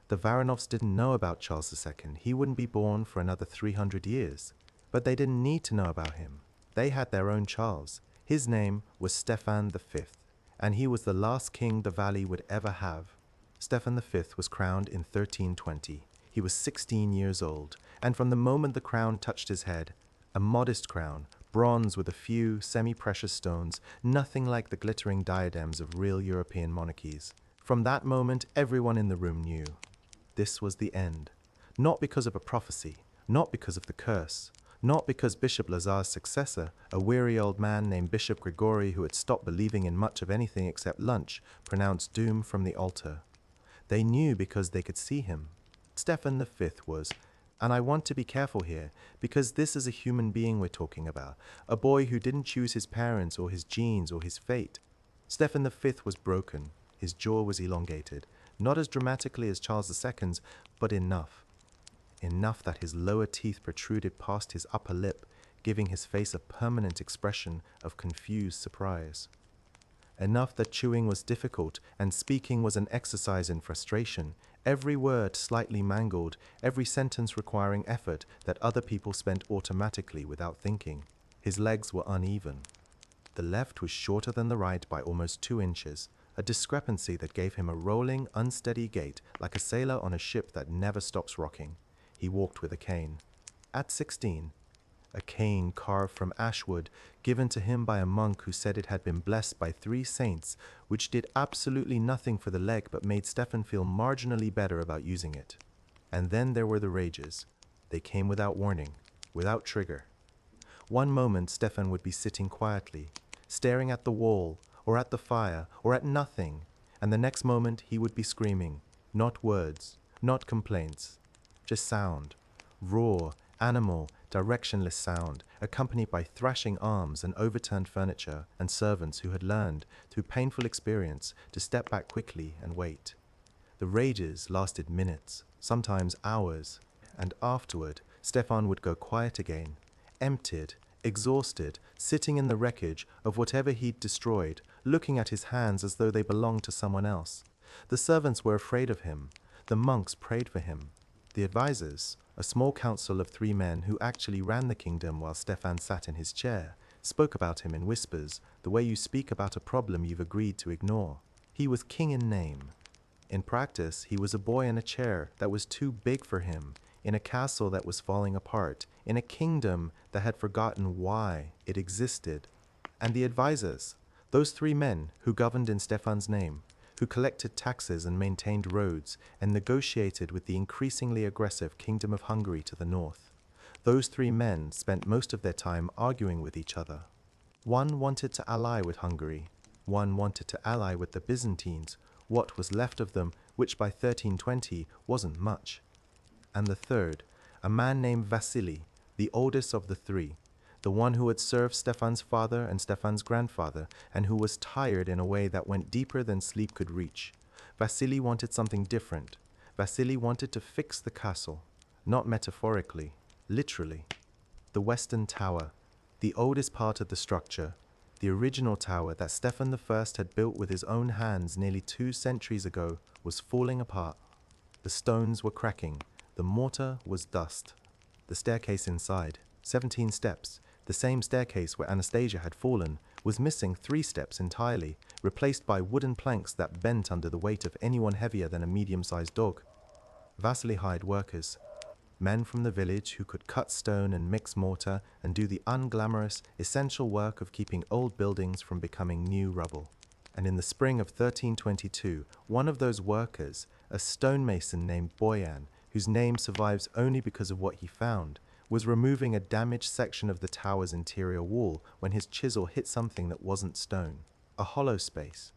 The Varanovs didn't know about Charles II. He wouldn't be born for another 300 years. But they didn't need to know about him. They had their own Charles. His name was Stefan V, and he was the last king the valley would ever have. Stefan V was crowned in 1320. He was 16 years old, and from the moment the crown touched his head, a modest crown, bronze with a few semi-precious stones, nothing like the glittering diadems of real European monarchies. From that moment, everyone in the room knew. This was the end. Not because of a prophecy, not because of the curse, not because Bishop Lazar's successor, a weary old man named Bishop Gregory who had stopped believing in much of anything except lunch, pronounced doom from the altar. They knew because they could see him. Stefan V was, and I want to be careful here, because this is a human being we're talking about, a boy who didn't choose his parents or his genes or his fate. Stefan V was broken. His jaw was elongated, not as dramatically as Charles II's, but enough. Enough that his lower teeth protruded past his upper lip, giving his face a permanent expression of confused surprise. Enough that chewing was difficult and speaking was an exercise in frustration, every word slightly mangled, every sentence requiring effort that other people spent automatically without thinking. His legs were uneven. The left was shorter than the right by almost 2 inches, a discrepancy that gave him a rolling, unsteady gait like a sailor on a ship that never stops rocking. He walked with a cane. At 16, a cane carved from ash wood, given to him by a monk who said it had been blessed by 3 saints, which did absolutely nothing for the leg but made Stefan feel marginally better about using it. And then there were the rages. They came without warning, without trigger. One moment Stefan would be sitting quietly, staring at the wall, or at the fire, or at nothing, and the next moment he would be screaming, not words, not complaints, just sound, raw, animal, directionless sound, accompanied by thrashing arms and overturned furniture and servants who had learned, through painful experience, to step back quickly and wait. The rages lasted minutes, sometimes hours, and afterward, Stefan would go quiet again, emptied, exhausted, sitting in the wreckage of whatever he'd destroyed, looking at his hands as though they belonged to someone else. The servants were afraid of him. The monks prayed for him. The advisors, a small council of 3 men who actually ran the kingdom while Stefan sat in his chair, spoke about him in whispers, the way you speak about a problem you've agreed to ignore. He was king in name. In practice, he was a boy in a chair that was too big for him, in a castle that was falling apart, in a kingdom that had forgotten why it existed. And the advisors, those 3 men who governed in Stefan's name, who collected taxes and maintained roads and negotiated with the increasingly aggressive Kingdom of Hungary to the north. Those 3 men spent most of their time arguing with each other. One wanted to ally with Hungary, one wanted to ally with the Byzantines, what was left of them, which by 1320 wasn't much. And the third, a man named Vasily, the oldest of the 3, the one who had served Stefan's father and Stefan's grandfather, and who was tired in a way that went deeper than sleep could reach. Vasily wanted something different. Vasily wanted to fix the castle, not metaphorically, literally. The Western Tower, the oldest part of the structure, the original tower that Stefan I had built with his own hands nearly 2 centuries ago, was falling apart. The stones were cracking, the mortar was dust. The staircase inside, 17 steps, the same staircase where Anastasia had fallen, was missing 3 steps entirely, replaced by wooden planks that bent under the weight of anyone heavier than a medium-sized dog. Vasily hired workers, men from the village who could cut stone and mix mortar and do the unglamorous, essential work of keeping old buildings from becoming new rubble. And in the spring of 1322, one of those workers, a stonemason named Boyan, whose name survives only because of what he found, was removing a damaged section of the tower's interior wall when his chisel hit something that wasn't stone. A hollow space.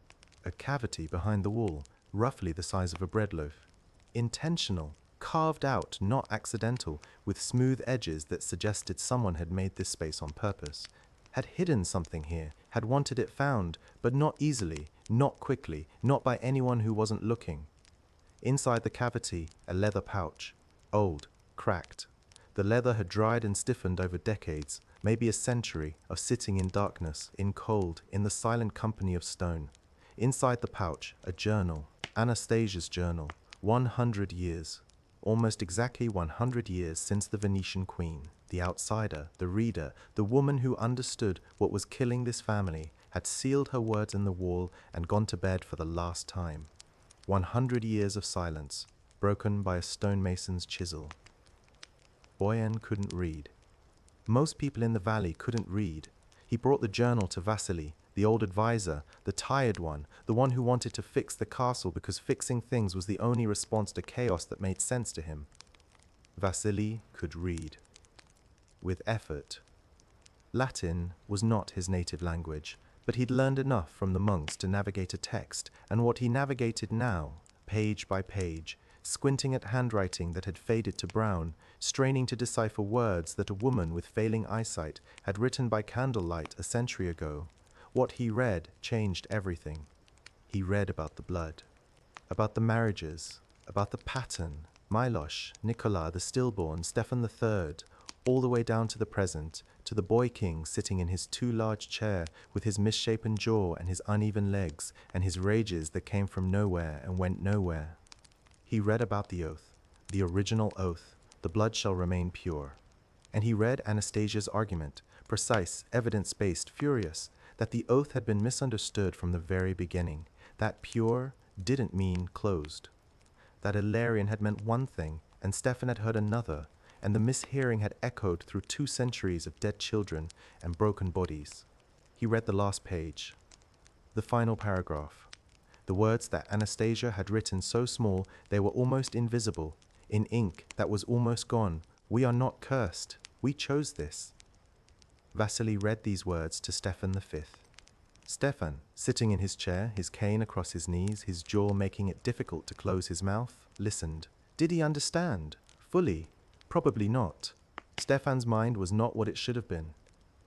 A cavity behind the wall, roughly the size of a bread loaf. Intentional, carved out, not accidental, with smooth edges that suggested someone had made this space on purpose. Had hidden something here, had wanted it found, but not easily, not quickly, not by anyone who wasn't looking. Inside the cavity, a leather pouch. Old, cracked. The leather had dried and stiffened over decades, maybe a century of sitting in darkness, in cold, in the silent company of stone. Inside the pouch, a journal, Anastasia's journal, 100 years. Almost exactly 100 years since the Venetian queen, the outsider, the reader, the woman who understood what was killing this family, had sealed her words in the wall and gone to bed for the last time. 100 years of silence, broken by a stonemason's chisel. Boyan couldn't read. Most people in the valley couldn't read. He brought the journal to Vasily, the old advisor, the tired one, the one who wanted to fix the castle because fixing things was the only response to chaos that made sense to him. Vasily could read. With effort. Latin was not his native language, but he'd learned enough from the monks to navigate a text, and what he navigated now, page by page, squinting at handwriting that had faded to brown, straining to decipher words that a woman with failing eyesight had written by candlelight a century ago. What he read changed everything. He read about the blood, about the marriages, about the pattern, Milosh, Nicola, the stillborn, Stefan III, all the way down to the present, to the boy king sitting in his too large chair with his misshapen jaw and his uneven legs and his rages that came from nowhere and went nowhere. He read about the oath, the original oath, the blood shall remain pure. And he read Anastasia's argument, precise, evidence-based, furious, that the oath had been misunderstood from the very beginning, that pure didn't mean closed, that Illyrian had meant one thing and Stefan had heard another, and the mishearing had echoed through 2 centuries of dead children and broken bodies. He read the last page, the final paragraph. The words that Anastasia had written so small they were almost invisible, in ink that was almost gone. We are not cursed. We chose this. Vasily read these words to Stefan V. Stefan, sitting in his chair, his cane across his knees, his jaw making it difficult to close his mouth, listened. Did he understand? Fully? Probably not. Stefan's mind was not what it should have been.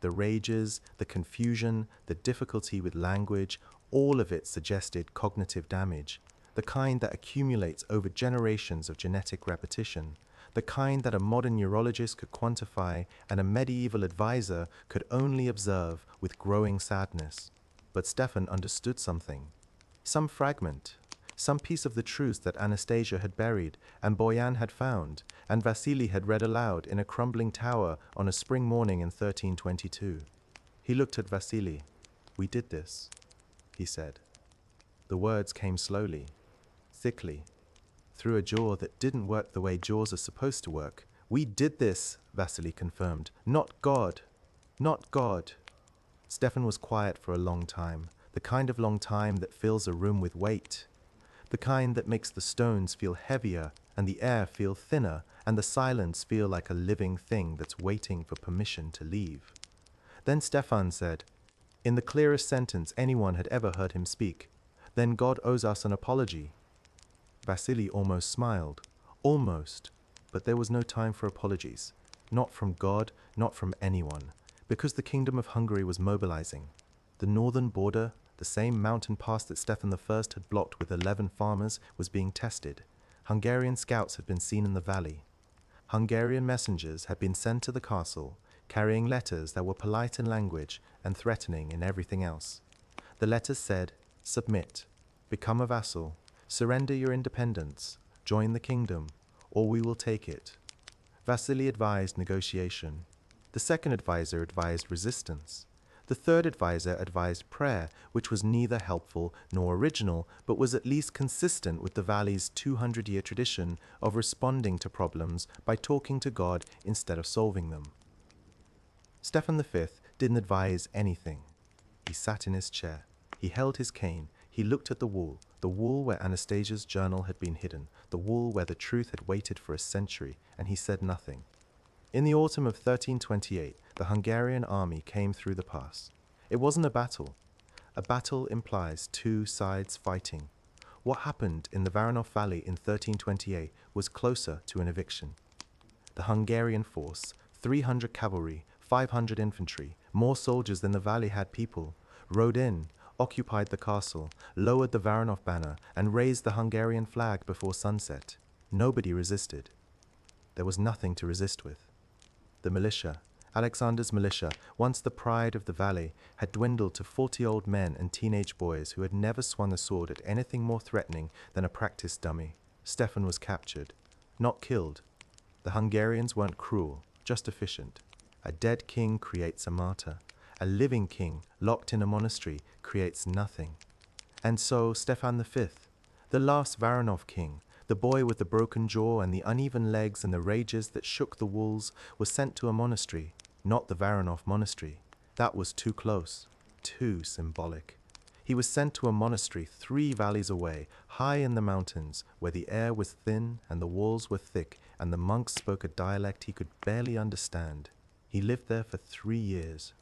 The rages, the confusion, the difficulty with language, all of it suggested cognitive damage, the kind that accumulates over generations of genetic repetition, the kind that a modern neurologist could quantify and a medieval advisor could only observe with growing sadness. But Stefan understood something. Some fragment, some piece of the truth that Anastasia had buried, and Boyan had found, and Vasily had read aloud in a crumbling tower on a spring morning in 1322. He looked at Vasily. "We did this," he said. The words came slowly, thickly, through a jaw that didn't work the way jaws are supposed to work. "We did this," Vasily confirmed. "Not God. Not God." Stefan was quiet for a long time, the kind of long time that fills a room with weight, the kind that makes the stones feel heavier and the air feel thinner and the silence feel like a living thing that's waiting for permission to leave. Then Stefan said, in the clearest sentence anyone had ever heard him speak, "Then God owes us an apology." Vasily almost smiled. Almost. But there was no time for apologies. Not from God, not from anyone. Because the Kingdom of Hungary was mobilizing. The northern border, the same mountain pass that Stefan I had blocked with 11 farmers, was being tested. Hungarian scouts had been seen in the valley. Hungarian messengers had been sent to the castle, carrying letters that were polite in language and threatening in everything else. The letters said, "Submit, become a vassal, surrender your independence, join the kingdom, or we will take it." Vasily advised negotiation. The second advisor advised resistance. The third advisor advised prayer, which was neither helpful nor original, but was at least consistent with the valley's 200-year tradition of responding to problems by talking to God instead of solving them. Stefan V didn't advise anything. He sat in his chair. He held his cane. He looked at the wall where Anastasia's journal had been hidden, the wall where the truth had waited for a century, and he said nothing. In the autumn of 1328, the Hungarian army came through the pass. It wasn't a battle. A battle implies two sides fighting. What happened in the Varanov Valley in 1328 was closer to an eviction. The Hungarian force, 300 cavalry, 500 infantry, more soldiers than the valley had people, rode in, occupied the castle, lowered the Varanov banner, and raised the Hungarian flag before sunset. Nobody resisted. There was nothing to resist with. The militia, Alexander's militia, once the pride of the valley, had dwindled to 40 old men and teenage boys who had never swung a sword at anything more threatening than a practice dummy. Stefan was captured, not killed. The Hungarians weren't cruel, just efficient. A dead king creates a martyr. A living king, locked in a monastery, creates nothing. And so Stefan V, the last Varanov king, the boy with the broken jaw and the uneven legs and the rages that shook the walls, was sent to a monastery, not the Varanov monastery. That was too close, too symbolic. He was sent to a monastery 3 valleys away, high in the mountains, where the air was thin and the walls were thick, and the monks spoke a dialect he could barely understand. He lived there for 3 years.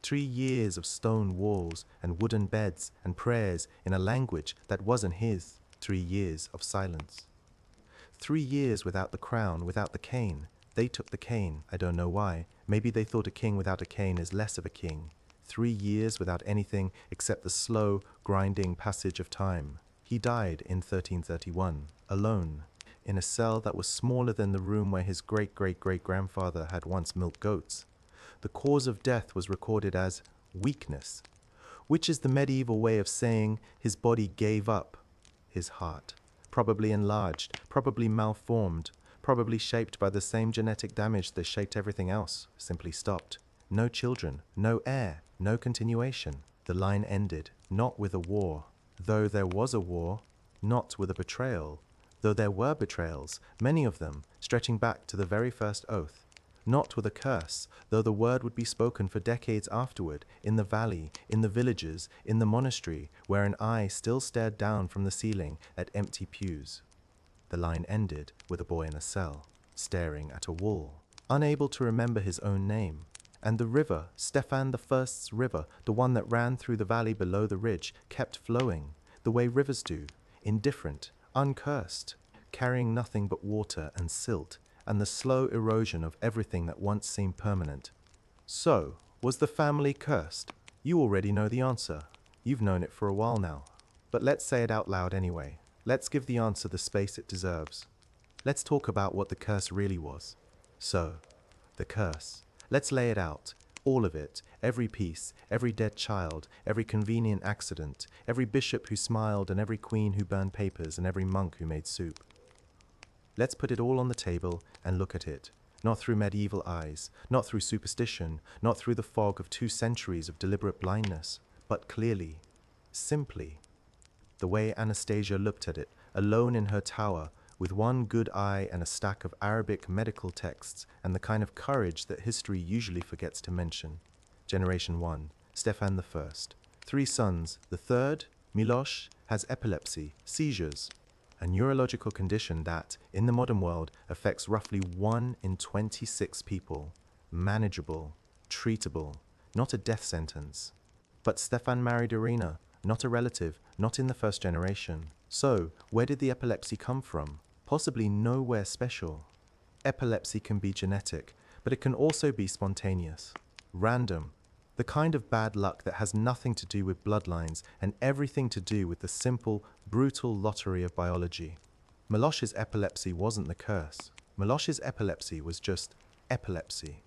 3 years of stone walls and wooden beds and prayers in a language that wasn't his. 3 years of silence. 3 years without the crown, without the cane. They took the cane, I don't know why. Maybe they thought a king without a cane is less of a king. 3 years without anything except the slow, grinding passage of time. He died in 1331, alone, in a cell that was smaller than the room where his great-great-great-grandfather had once milked goats. The cause of death was recorded as weakness, which is the medieval way of saying his body gave up. His heart, probably enlarged, probably malformed, probably shaped by the same genetic damage that shaped everything else, simply stopped. No children, no heir, no continuation. The line ended, not with a war. Though there was a war, not with a betrayal. Though there were betrayals, many of them, stretching back to the very first oath. Not with a curse, though the word would be spoken for decades afterward, in the valley, in the villages, in the monastery, where an eye still stared down from the ceiling at empty pews. The line ended with a boy in a cell, staring at a wall, unable to remember his own name. And the river, Stefan I's river, the one that ran through the valley below the ridge, kept flowing, the way rivers do, indifferent, uncursed, carrying nothing but water and silt, and the slow erosion of everything that once seemed permanent. So, was the family cursed? You already know the answer. You've known it for a while now. But let's say it out loud anyway. Let's give the answer the space it deserves. Let's talk about what the curse really was. So, the curse. Let's lay it out. All of it, every piece, every dead child, every convenient accident, every bishop who smiled and every queen who burned papers and every monk who made soup. Let's put it all on the table and look at it, not through medieval eyes, not through superstition, not through the fog of 2 centuries of deliberate blindness, but clearly, simply, the way Anastasia looked at it, alone in her tower, with one good eye and a stack of Arabic medical texts and the kind of courage that history usually forgets to mention. Generation 1, Stefan I. 3 sons. The third, Miloš, has epilepsy, seizures, a neurological condition that, in the modern world, affects roughly 1 in 26 people. Manageable, treatable, not a death sentence. But Stefan married Irina, not a relative, not in the first generation. So, where did the epilepsy come from? Possibly nowhere special. Epilepsy can be genetic, but it can also be spontaneous, random, the kind of bad luck that has nothing to do with bloodlines and everything to do with the simple, brutal lottery of biology. Miloš's epilepsy wasn't the curse. Miloš's epilepsy was just epilepsy.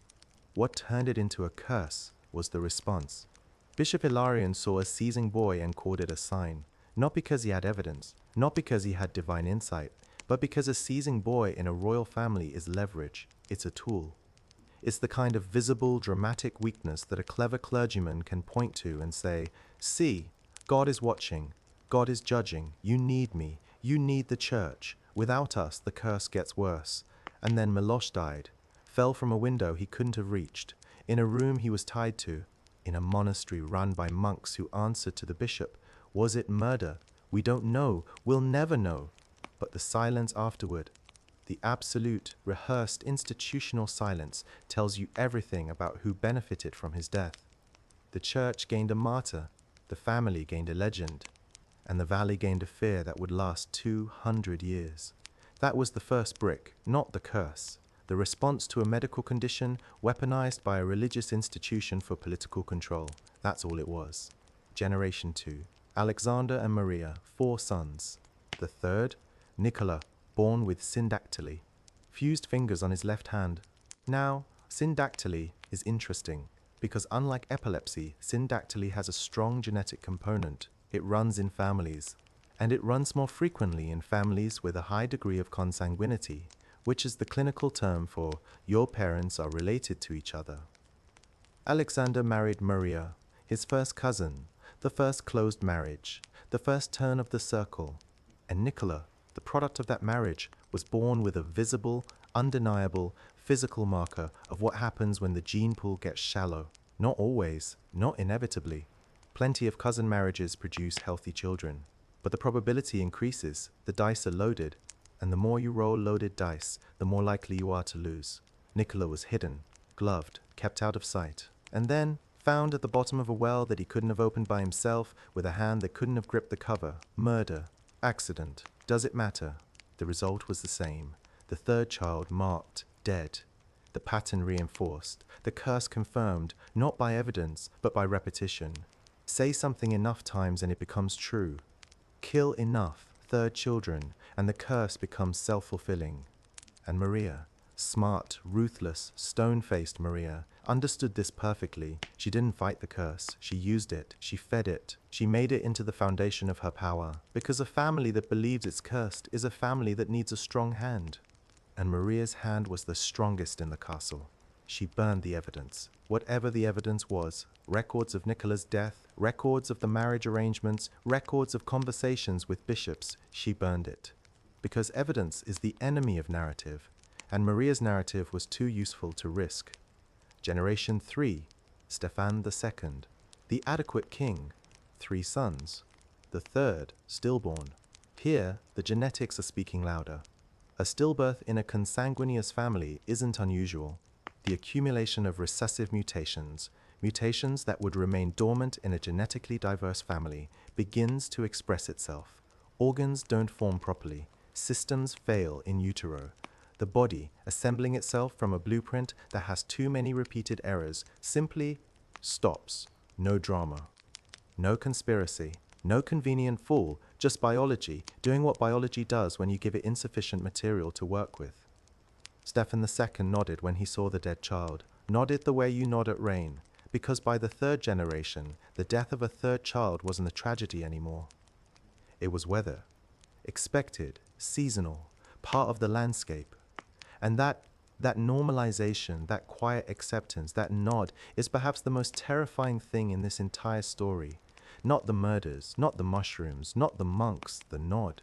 What turned it into a curse was the response. Bishop Ilarion saw a seizing boy and called it a sign, not because he had evidence, not because he had divine insight, but because a seizing boy in a royal family is leverage. It's a tool. It's the kind of visible, dramatic weakness that a clever clergyman can point to and say, "See, God is watching, God is judging, you need me, you need the church. Without us, the curse gets worse." And then Miloš died, fell from a window he couldn't have reached, in a room he was tied to, in a monastery run by monks who answered to the bishop. Was it murder? We don't know, we'll never know. But the silence afterward, the absolute, rehearsed, institutional silence tells you everything about who benefited from his death. The church gained a martyr, the family gained a legend, and the valley gained a fear that would last 200 years. That was the first brick, not the curse. The response to a medical condition weaponized by a religious institution for political control. That's all it was. Generation 2. Alexander and Maria, 4 sons. The third, Nicola, born with syndactyly, fused fingers on his left hand. Now, syndactyly is interesting because unlike epilepsy, syndactyly has a strong genetic component. It runs in families, and it runs more frequently in families with a high degree of consanguinity, which is the clinical term for your parents are related to each other. Alexander married Maria, his first cousin, the first closed marriage, the first turn of the circle, and Nicola, the product of that marriage, was born with a visible, undeniable, physical marker of what happens when the gene pool gets shallow. Not always, not inevitably. Plenty of cousin marriages produce healthy children, but the probability increases, the dice are loaded, and the more you roll loaded dice, the more likely you are to lose. Nicola was hidden, gloved, kept out of sight, and then found at the bottom of a well that he couldn't have opened by himself, with a hand that couldn't have gripped the cover. Murder. Accident. Does it matter? The result was the same. The third child marked, dead. The pattern reinforced. The curse confirmed, not by evidence, but by repetition. Say something enough times and it becomes true. Kill enough third children, and the curse becomes self-fulfilling. And Maria, smart, ruthless, stone-faced Maria, understood this perfectly. She didn't fight the curse. She used it. She fed it. She made it into the foundation of her power. Because a family that believes it's cursed is a family that needs a strong hand. And Maria's hand was the strongest in the castle. She burned the evidence. Whatever the evidence was, records of Nicola's death, records of the marriage arrangements, records of conversations with bishops, she burned it. Because evidence is the enemy of narrative, and Maria's narrative was too useful to risk. Generation 3, Stefan II, the adequate king, 3 sons. The third, stillborn. Here, the genetics are speaking louder. A stillbirth in a consanguineous family isn't unusual. The accumulation of recessive mutations, mutations that would remain dormant in a genetically diverse family, begins to express itself. Organs don't form properly. Systems fail in utero. The body, assembling itself from a blueprint that has too many repeated errors, simply stops. No drama. No conspiracy. No convenient fool. Just biology, doing what biology does when you give it insufficient material to work with. Stefan II nodded when he saw the dead child. Nodded the way you nod at rain. Because by the third generation, the death of a third child wasn't a tragedy anymore. It was weather, expected, seasonal, part of the landscape. And that normalization, that quiet acceptance, that nod is perhaps the most terrifying thing in this entire story. Not the murders, not the mushrooms, not the monks, the nod.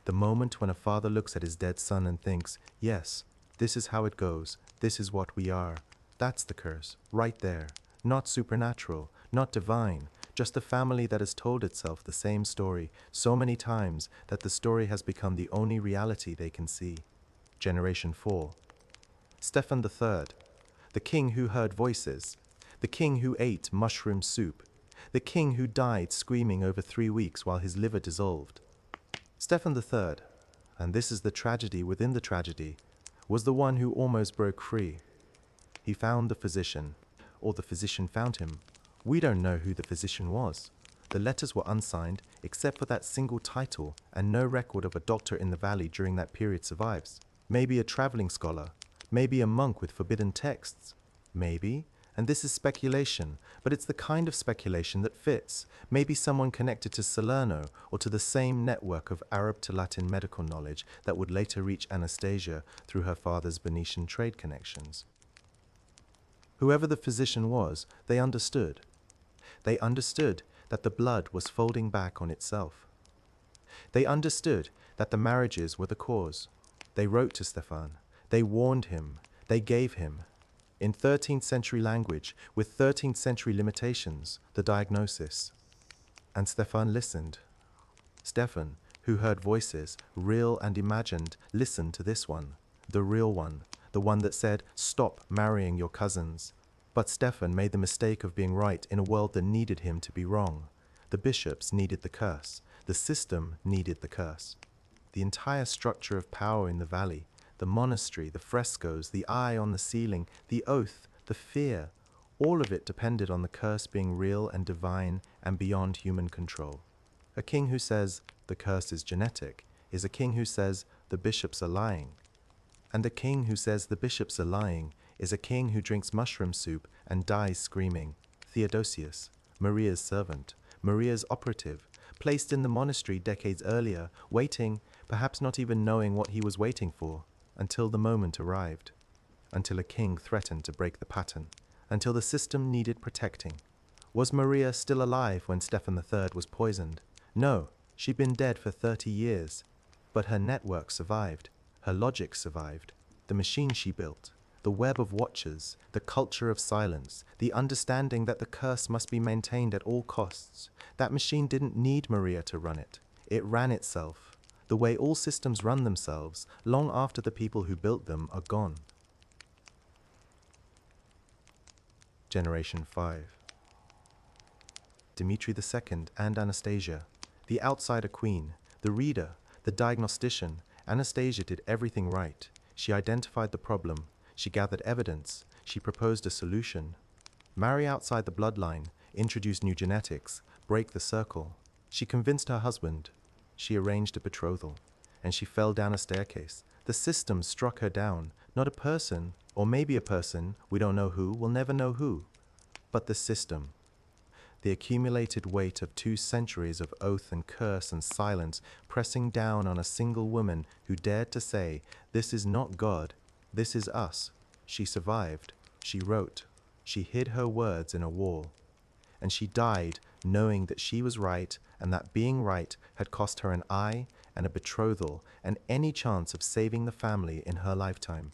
The moment when a father looks at his dead son and thinks, yes, this is how it goes, this is what we are. That's the curse, right there. Not supernatural, not divine, just a family that has told itself the same story so many times that the story has become the only reality they can see. Generation 4. Stefan III, the king who heard voices, the king who ate mushroom soup, the king who died screaming over 3 weeks while his liver dissolved. Stefan III, and this is the tragedy within the tragedy, was the one who almost broke free. He found the physician, or the physician found him. We don't know who the physician was. The letters were unsigned, except for that single title, and no record of a doctor in the valley during that period survives. Maybe a traveling scholar, maybe a monk with forbidden texts. Maybe, and this is speculation, but it's the kind of speculation that fits. Maybe someone connected to Salerno or to the same network of Arab to Latin medical knowledge that would later reach Anastasia through her father's Venetian trade connections. Whoever the physician was, they understood. They understood that the blood was folding back on itself. They understood that the marriages were the cause. They wrote to Stefan. They warned him. They gave him, in 13th century language, with 13th century limitations, the diagnosis. And Stefan listened. Stefan, who heard voices, real and imagined, listened to this one, the real one, the one that said, stop marrying your cousins. But Stefan made the mistake of being right in a world that needed him to be wrong. The bishops needed the curse. The system needed the curse. The entire structure of power in the valley, the monastery, the frescoes, the eye on the ceiling, the oath, the fear, all of it depended on the curse being real and divine and beyond human control. A king who says the curse is genetic is a king who says the bishops are lying. And a king who says the bishops are lying is a king who drinks mushroom soup and dies screaming. Theodosius, Maria's servant, Maria's operative, placed in the monastery decades earlier, waiting, perhaps not even knowing what he was waiting for, until the moment arrived, until a king threatened to break the pattern, until the system needed protecting. Was Maria still alive when Stefan III was poisoned? No, she'd been dead for 30 years. But her network survived, her logic survived, the machine she built, the web of watchers, the culture of silence, the understanding that the curse must be maintained at all costs. That machine didn't need Maria to run it. It ran itself, the way all systems run themselves, long after the people who built them are gone. Generation 5. Dmitri II and Anastasia, the outsider queen, the reader, the diagnostician. Anastasia did everything right. She identified the problem. She gathered evidence. She proposed a solution. Marry outside the bloodline, introduce new genetics, break the circle. She convinced her husband. She arranged a betrothal. And she fell down a staircase. The system struck her down. Not a person, or maybe a person, we don't know who, we'll never know who. But the system. The accumulated weight of 2 centuries of oath and curse and silence pressing down on a single woman who dared to say, this is not God, this is us. She survived. She wrote. She hid her words in a wall. And she died knowing that she was right and that being right had cost her an eye and a betrothal and any chance of saving the family in her lifetime.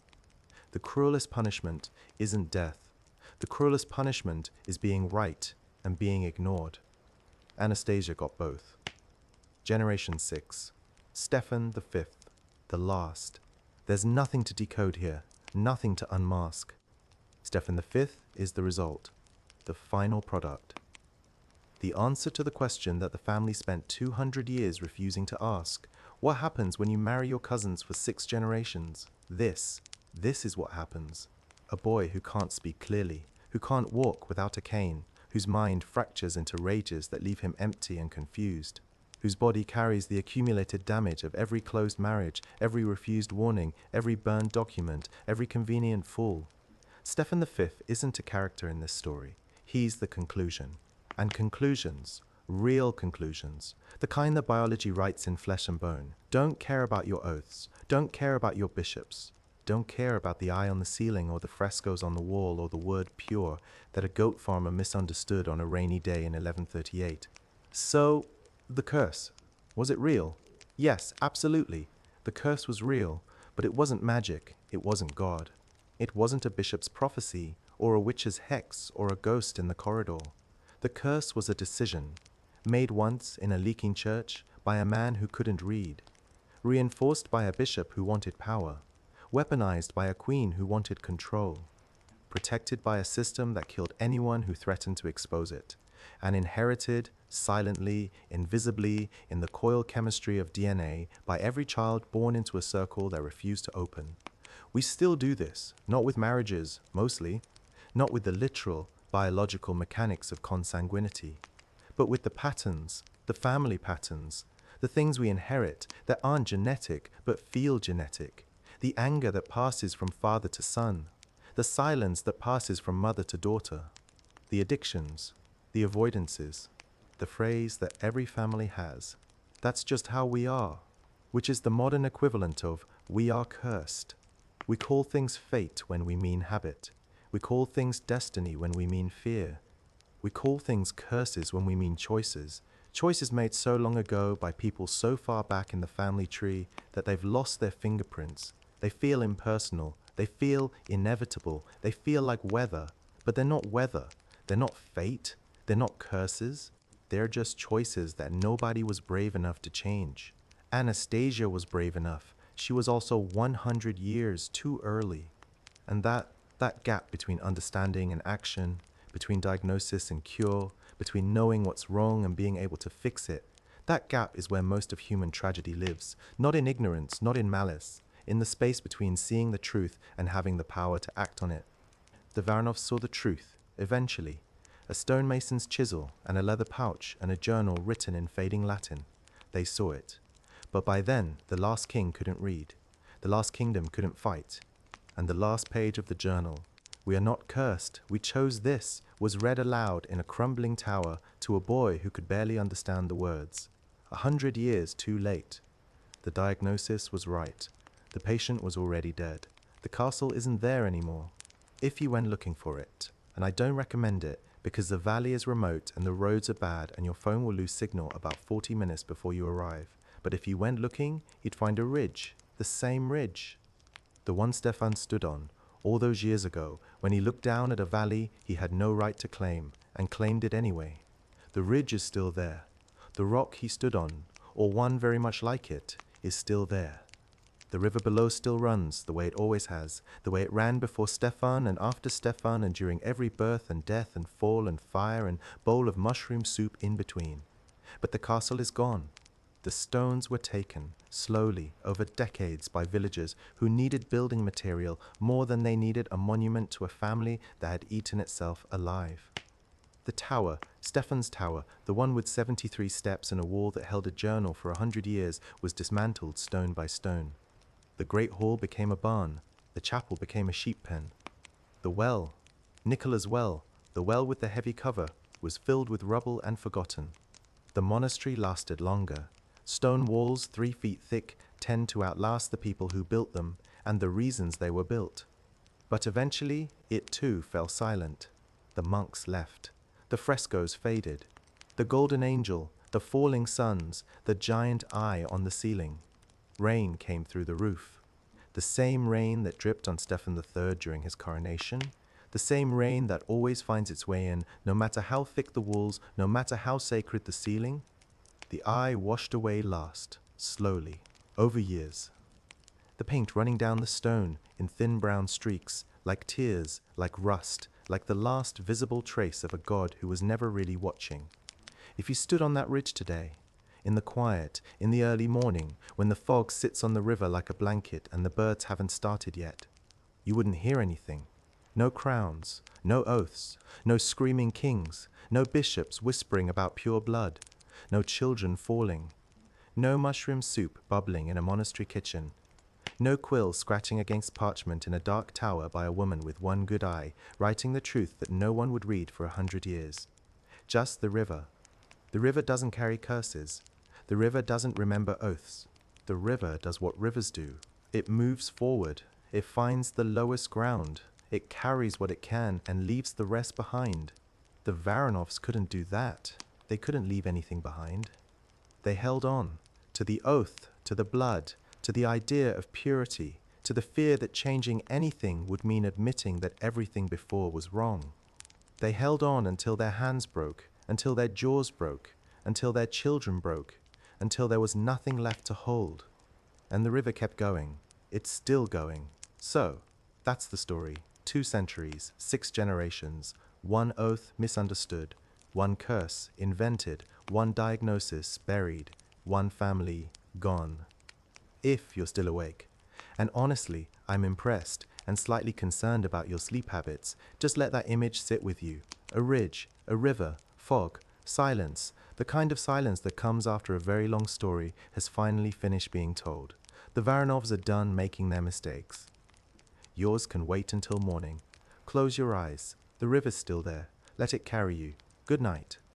The cruelest punishment isn't death. The cruelest punishment is being right and being ignored. Anastasia got both. Generation 6. Stefan V, the last. There's nothing to decode here, nothing to unmask. Stefan V is the result, the final product. The answer to the question that the family spent 200 years refusing to ask. What happens when you marry your cousins for 6 generations? This is what happens. A boy who can't speak clearly, who can't walk without a cane, whose mind fractures into rages that leave him empty and confused, whose body carries the accumulated damage of every closed marriage, every refused warning, every burned document, every convenient fool. Stefan V isn't a character in this story. He's the conclusion. And conclusions, real conclusions, the kind that biology writes in flesh and bone, don't care about your oaths, don't care about your bishops, don't care about the eye on the ceiling or the frescoes on the wall or the word pure that a goat farmer misunderstood on a rainy day in 1138. So, the curse, was it real? Yes, absolutely. The curse was real, but it wasn't magic, it wasn't God. It wasn't a bishop's prophecy, or a witch's hex, or a ghost in the corridor. The curse was a decision, made once in a leaking church by a man who couldn't read, reinforced by a bishop who wanted power, weaponized by a queen who wanted control, protected by a system that killed anyone who threatened to expose it, and inherited silently, invisibly, in the coil chemistry of DNA by every child born into a circle that refused to open. We still do this, not with marriages, mostly, not with the literal, biological mechanics of consanguinity, but with the patterns, the family patterns, the things we inherit that aren't genetic but feel genetic, the anger that passes from father to son, the silence that passes from mother to daughter, the addictions, the avoidances, the phrase that every family has. That's just how we are, which is the modern equivalent of we are cursed. We call things fate when we mean habit. We call things destiny when we mean fear. We call things curses when we mean choices. Choices made so long ago by people so far back in the family tree that they've lost their fingerprints. They feel impersonal. They feel inevitable. They feel like weather. But they're not weather. They're not fate. They're not curses. They're just choices that nobody was brave enough to change. Anastasia was brave enough. She was also 100 years too early. And that gap between understanding and action, between diagnosis and cure, between knowing what's wrong and being able to fix it, that gap is where most of human tragedy lives. Not in ignorance, not in malice, in the space between seeing the truth and having the power to act on it. The Varanovs saw the truth, eventually. A stonemason's chisel and a leather pouch and a journal written in fading Latin. They saw it. But by then, the last king couldn't read. The last kingdom couldn't fight. And the last page of the journal, "We are not cursed, we chose this," was read aloud in a crumbling tower to a boy who could barely understand the words. 100 years too late. The diagnosis was right. The patient was already dead. The castle isn't there anymore. If you went looking for it, and I don't recommend it because the valley is remote and the roads are bad and your phone will lose signal about 40 minutes before you arrive. But if you went looking, you'd find a ridge, the same ridge. The one Stefan stood on, all those years ago, when he looked down at a valley he had no right to claim, and claimed it anyway. The ridge is still there. The rock he stood on, or one very much like it, is still there. The river below still runs, the way it always has, the way it ran before Stefan and after Stefan and during every birth and death and fall and fire and bowl of mushroom soup in between. But the castle is gone. The stones were taken, slowly, over decades by villagers who needed building material more than they needed a monument to a family that had eaten itself alive. The tower, Stefan's tower, the one with 73 steps and a wall that held a journal for 100 years, was dismantled stone by stone. The great hall became a barn. The chapel became a sheep pen. The well, Nicola's well, the well with the heavy cover, was filled with rubble and forgotten. The monastery lasted longer. Stone walls 3 feet thick tend to outlast the people who built them and the reasons they were built. But eventually, it too fell silent. The monks left. The frescoes faded. The golden angel, the falling suns, the giant eye on the ceiling. Rain came through the roof. The same rain that dripped on Stefan III during his coronation. The same rain that always finds its way in, no matter how thick the walls, no matter how sacred the ceiling. The eye washed away last, slowly, over years. The paint running down the stone in thin brown streaks, like tears, like rust, like the last visible trace of a god who was never really watching. If you stood on that ridge today, in the quiet, in the early morning, when the fog sits on the river like a blanket and the birds haven't started yet, you wouldn't hear anything. No crowns, no oaths, no screaming kings, no bishops whispering about pure blood, no children falling, no mushroom soup bubbling in a monastery kitchen. No quill scratching against parchment in a dark tower by a woman with one good eye, writing the truth that no one would read for 100 years. Just the river. The river doesn't carry curses. The river doesn't remember oaths. The river does what rivers do. It moves forward. It finds the lowest ground. It carries what it can and leaves the rest behind. The Varanovs couldn't do that. They couldn't leave anything behind. They held on to the oath, to the blood, to the idea of purity, to the fear that changing anything would mean admitting that everything before was wrong. They held on until their hands broke, until their jaws broke, until their children broke, until there was nothing left to hold. And the river kept going. It's still going. So, that's the story. 2 centuries, 6 generations, 1 oath misunderstood, 1 curse invented, 1 diagnosis buried, 1 family gone. If you're still awake. And honestly, I'm impressed and slightly concerned about your sleep habits. Just let that image sit with you. A ridge, a river, fog, silence. The kind of silence that comes after a very long story has finally finished being told. The Varanovs are done making their mistakes. Yours can wait until morning. Close your eyes. The river's still there. Let it carry you. Good night.